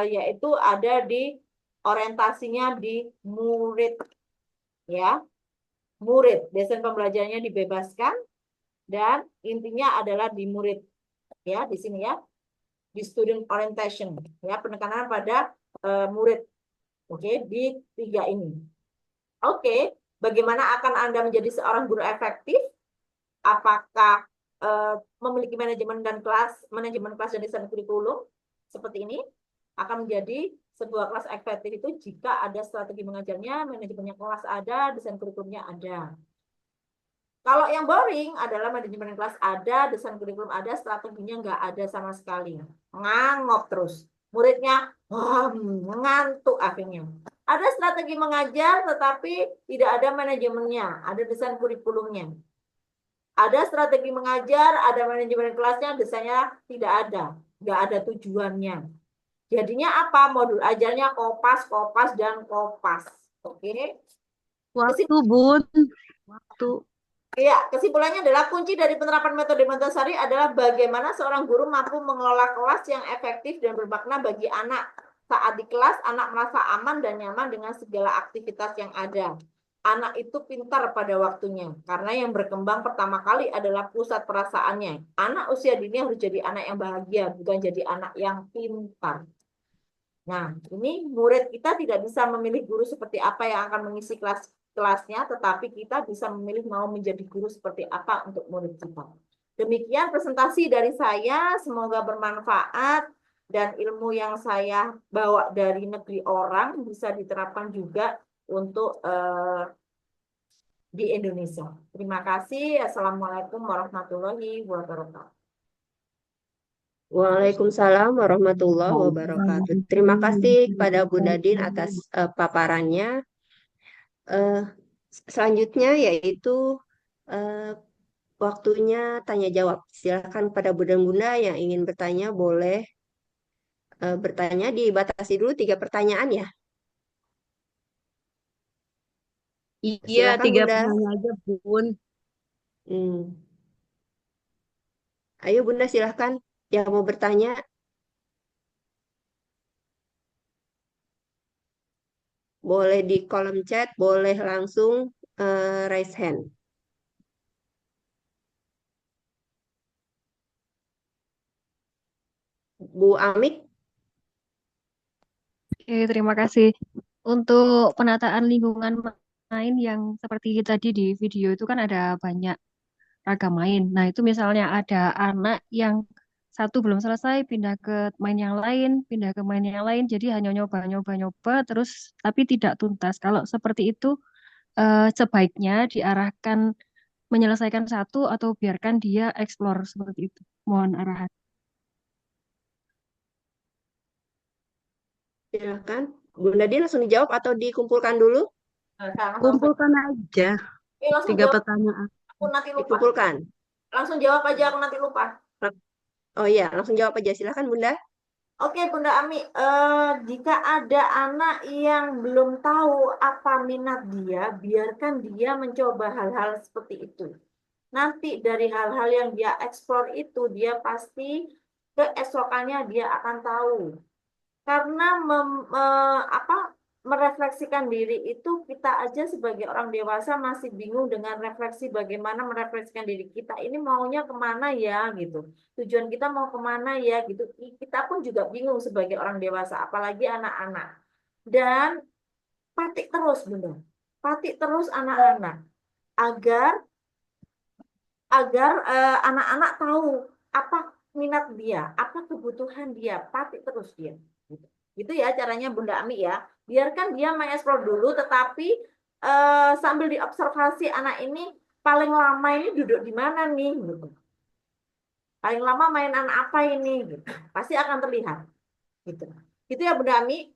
yaitu ada di orientasinya di murid. Ya, murid. Desain pembelajarannya dibebaskan dan intinya adalah di murid. Ya, di sini ya. Di student orientation, ya, penekanan pada murid. Oke, di 3 ini. Oke, bagaimana akan Anda menjadi seorang guru efektif? Apakah memiliki manajemen kelas dan desain kurikulum seperti ini akan menjadi sebuah kelas efektif itu jika ada strategi mengajarnya, manajemennya kelas ada, desain kurikulumnya ada. Kalau yang boring adalah manajemen kelas ada, desain kurikulum ada, strateginya nggak ada sama sekali. Ngangok terus. Muridnya ngantuk akhirnya. Ada strategi mengajar tetapi tidak ada manajemennya, ada desain kurikulumnya. Ada strategi mengajar, ada manajemen kelasnya, desainnya tidak ada. Nggak ada tujuannya. Jadinya apa? Modul ajarnya kopas, dan kopas. Oke. Waktu, Bun. Waktu. Ya, kesimpulannya adalah kunci dari penerapan metode Montessori adalah bagaimana seorang guru mampu mengelola kelas yang efektif dan bermakna bagi anak. Saat di kelas, anak merasa aman dan nyaman dengan segala aktivitas yang ada. Anak itu pintar pada waktunya, karena yang berkembang pertama kali adalah pusat perasaannya. Anak usia dini harus jadi anak yang bahagia, bukan jadi anak yang pintar. Nah, ini murid kita tidak bisa memilih guru seperti apa yang akan mengisi kelasnya, tetapi kita bisa memilih mau menjadi guru seperti apa untuk murid kita. Demikian presentasi dari saya, semoga bermanfaat dan ilmu yang saya bawa dari negeri orang bisa diterapkan juga untuk di Indonesia. Terima kasih. Assalamualaikum warahmatullahi wabarakatuh. Waalaikumsalam warahmatullahi wabarakatuh. Terima kasih kepada Bu Dadin atas paparannya. Selanjutnya yaitu waktunya tanya jawab. Silakan pada Bunda Bunda yang ingin bertanya boleh bertanya, dibatasi dulu 3 pertanyaan ya. Iya, Silakan 3 Bunda. pertanyaan aja, Bun. Ayo Bunda silahkan yang mau bertanya. Boleh di kolom chat, boleh langsung raise hand. Bu Amik. Oke, terima kasih. Untuk penataan lingkungan main yang seperti tadi di video itu kan ada banyak ragam main. Nah, itu misalnya ada anak yang satu belum selesai, pindah ke main yang lain, pindah ke main yang lain, jadi hanya nyoba-nyoba-nyoba terus, tapi tidak tuntas. Kalau seperti itu, sebaiknya diarahkan menyelesaikan satu atau biarkan dia explore seperti itu. Mohon arahan. Silakan. Bu Nadia langsung dijawab atau dikumpulkan dulu? Langsung, Kumpulkan aja langsung 3 jawab, pertanyaan. aku nanti lupa. Dikumpulkan. Langsung jawab aja, aku nanti lupa. Oh iya, langsung jawab aja. Silakan Bunda. Oke, Bunda Ami, jika ada anak yang belum tahu apa minat dia, biarkan dia mencoba hal-hal seperti itu. Nanti dari hal-hal yang dia eksplor itu, dia pasti keesokannya dia akan tahu. Karena merefleksikan diri itu, kita aja sebagai orang dewasa masih bingung dengan refleksi, bagaimana merefleksikan diri kita ini maunya kemana ya gitu, tujuan kita mau kemana ya gitu. Kita pun juga bingung sebagai orang dewasa, apalagi anak-anak. Dan patik terus Bunda, patik terus anak-anak agar anak-anak tahu apa minat dia, apa kebutuhan dia, patik terus dia. Gitu ya caranya Bunda Ami ya. Biarkan dia mengeksplor dulu, tetapi sambil diobservasi anak ini paling lama ini duduk di mana nih gitu. Paling lama main anak apa ini gitu. Pasti akan terlihat. Gitu. Gitu ya Bunda Ami.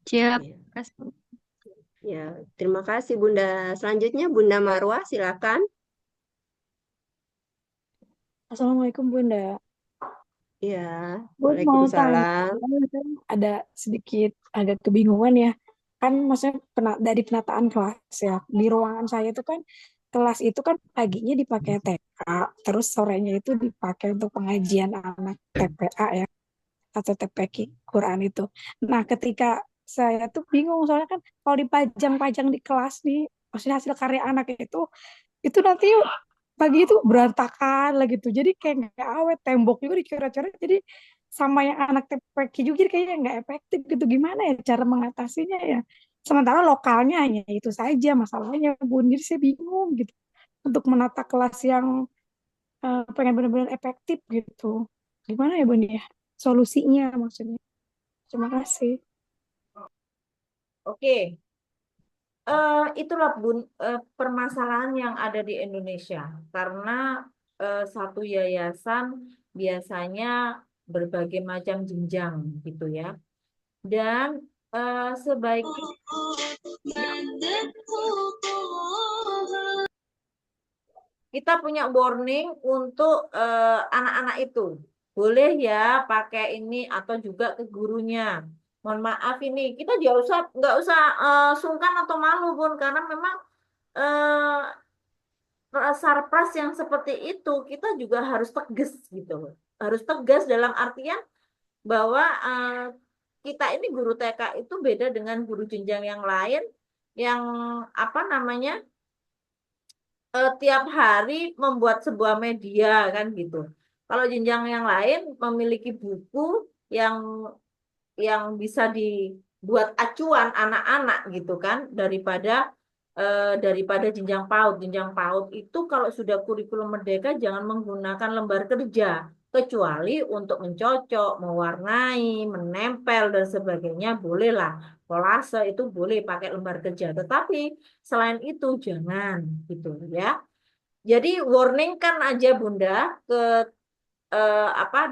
Siap. Ya, terima kasih Bunda. Selanjutnya Bunda Marwah, silakan. Assalamualaikum Bunda. Ya, Bun mau tanya, Waalaikumsalam. ada sedikit agak kebingungan ya. Kan maksudnya dari penataan kelas ya. Di ruangan saya itu kan kelas itu kan paginya dipakai TK, terus sorenya itu dipakai untuk pengajian anak TPA ya atau TPQ Quran itu. Nah, ketika saya tuh bingung soalnya kan kalau dipajang-pajang di kelas nih, maksudnya hasil karya anak itu nanti pagi itu berantakan lah gitu. Jadi kayak nggak awet, tembok juga dicoret-coret. Jadi sama yang anak TPQ juga jadi kayaknya nggak efektif gitu. Gimana ya cara mengatasinya ya? Sementara lokalnya hanya itu saja masalahnya, Bun. Jadi saya bingung gitu untuk menata kelas yang pengen benar-benar efektif gitu. Gimana ya, Bun ya? Solusinya maksudnya. Terima kasih. Oke. Itulah Bun, permasalahan yang ada di Indonesia. Karena satu yayasan biasanya berbagai macam jenjang gitu ya. Dan sebaiknya kita punya warning untuk anak-anak itu. Boleh ya pakai ini atau juga ke gurunya. Mohon maaf ini, kita nggak usah sungkan atau malu Bun, karena memang sarpras yang seperti itu kita juga harus tegas gitu. Harus tegas dalam artian bahwa kita ini guru TK itu beda dengan guru jenjang yang lain yang apa namanya tiap hari membuat sebuah media kan gitu. Kalau jenjang yang lain memiliki buku yang bisa dibuat acuan anak-anak gitu kan, daripada jenjang PAUD. Jenjang PAUD itu kalau sudah kurikulum merdeka jangan menggunakan lembar kerja kecuali untuk mencocok, mewarnai, menempel dan sebagainya bolehlah. Kolase itu boleh pakai lembar kerja, tetapi selain itu jangan gitu ya. Jadi warning kan aja Bunda ke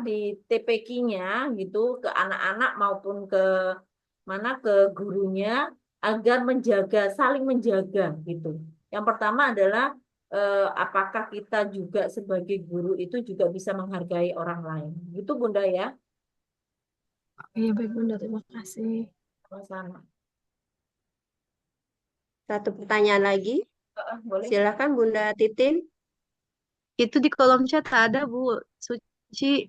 di TPQ-nya gitu ke anak-anak maupun ke ke gurunya agar saling menjaga gitu. Yang pertama adalah apakah kita juga sebagai guru itu juga bisa menghargai orang lain. Gitu Bunda ya. Iya baik Bunda, terima kasih. Sama-sama. Satu pertanyaan lagi. Boleh. Silakan Bunda Titin. Itu di kolom chat ada, Bu Suci.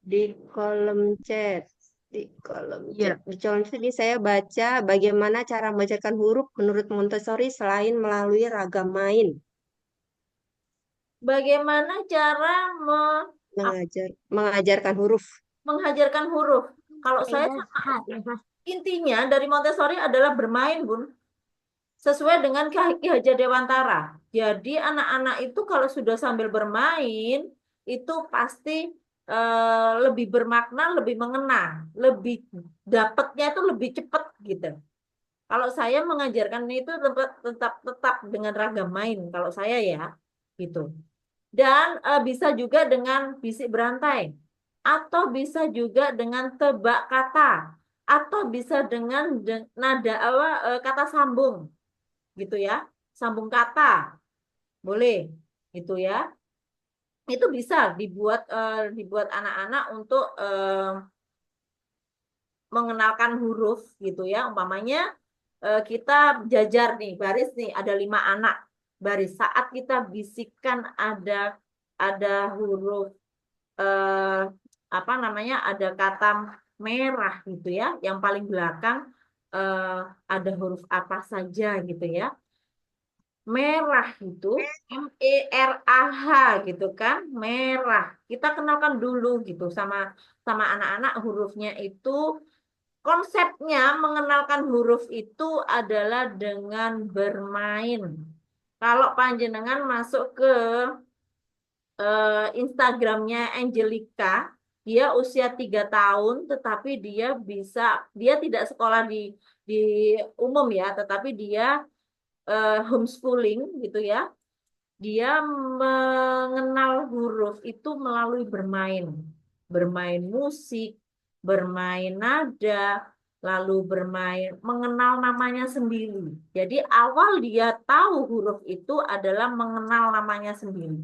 Di kolom chat. Di kolom Iya. chat. Di kolom chat ini saya baca bagaimana cara membacakan huruf menurut Montessori selain melalui ragam main. Bagaimana cara Mengajarkan huruf. menghajarkan huruf? Kalau saya intinya dari Montessori adalah bermain, Bun. Sesuai dengan Ki Hajar Dewantara. Jadi anak-anak itu kalau sudah sambil bermain, itu pasti lebih bermakna, lebih mengena, lebih dapatnya itu lebih cepat gitu. Kalau saya mengajarkan itu tetap dengan ragam main, kalau saya ya, gitu. Dan bisa juga dengan bisik berantai, atau bisa juga dengan tebak kata, atau bisa dengan nada kata sambung, gitu ya, sambung kata, boleh, gitu ya. Itu bisa dibuat anak-anak untuk mengenalkan huruf, gitu ya. Umpamanya kita jajar nih, baris nih, ada 5 anak baris. Saat kita bisikkan ada huruf apa namanya, ada kata merah gitu ya, yang paling belakang ada huruf apa saja gitu ya. Merah itu MERAH gitu kan, merah. Kita kenalkan dulu gitu sama anak-anak hurufnya itu. Konsepnya mengenalkan huruf itu adalah dengan bermain. Kalau panjenengan masuk ke Instagramnya Angelica, dia usia 3 tahun, tetapi dia tidak sekolah di umum ya, tetapi dia homeschooling gitu ya. Dia mengenal huruf itu melalui bermain. Bermain musik, bermain nada, lalu mengenal namanya sendiri. Jadi awal dia tahu huruf itu adalah mengenal namanya sendiri.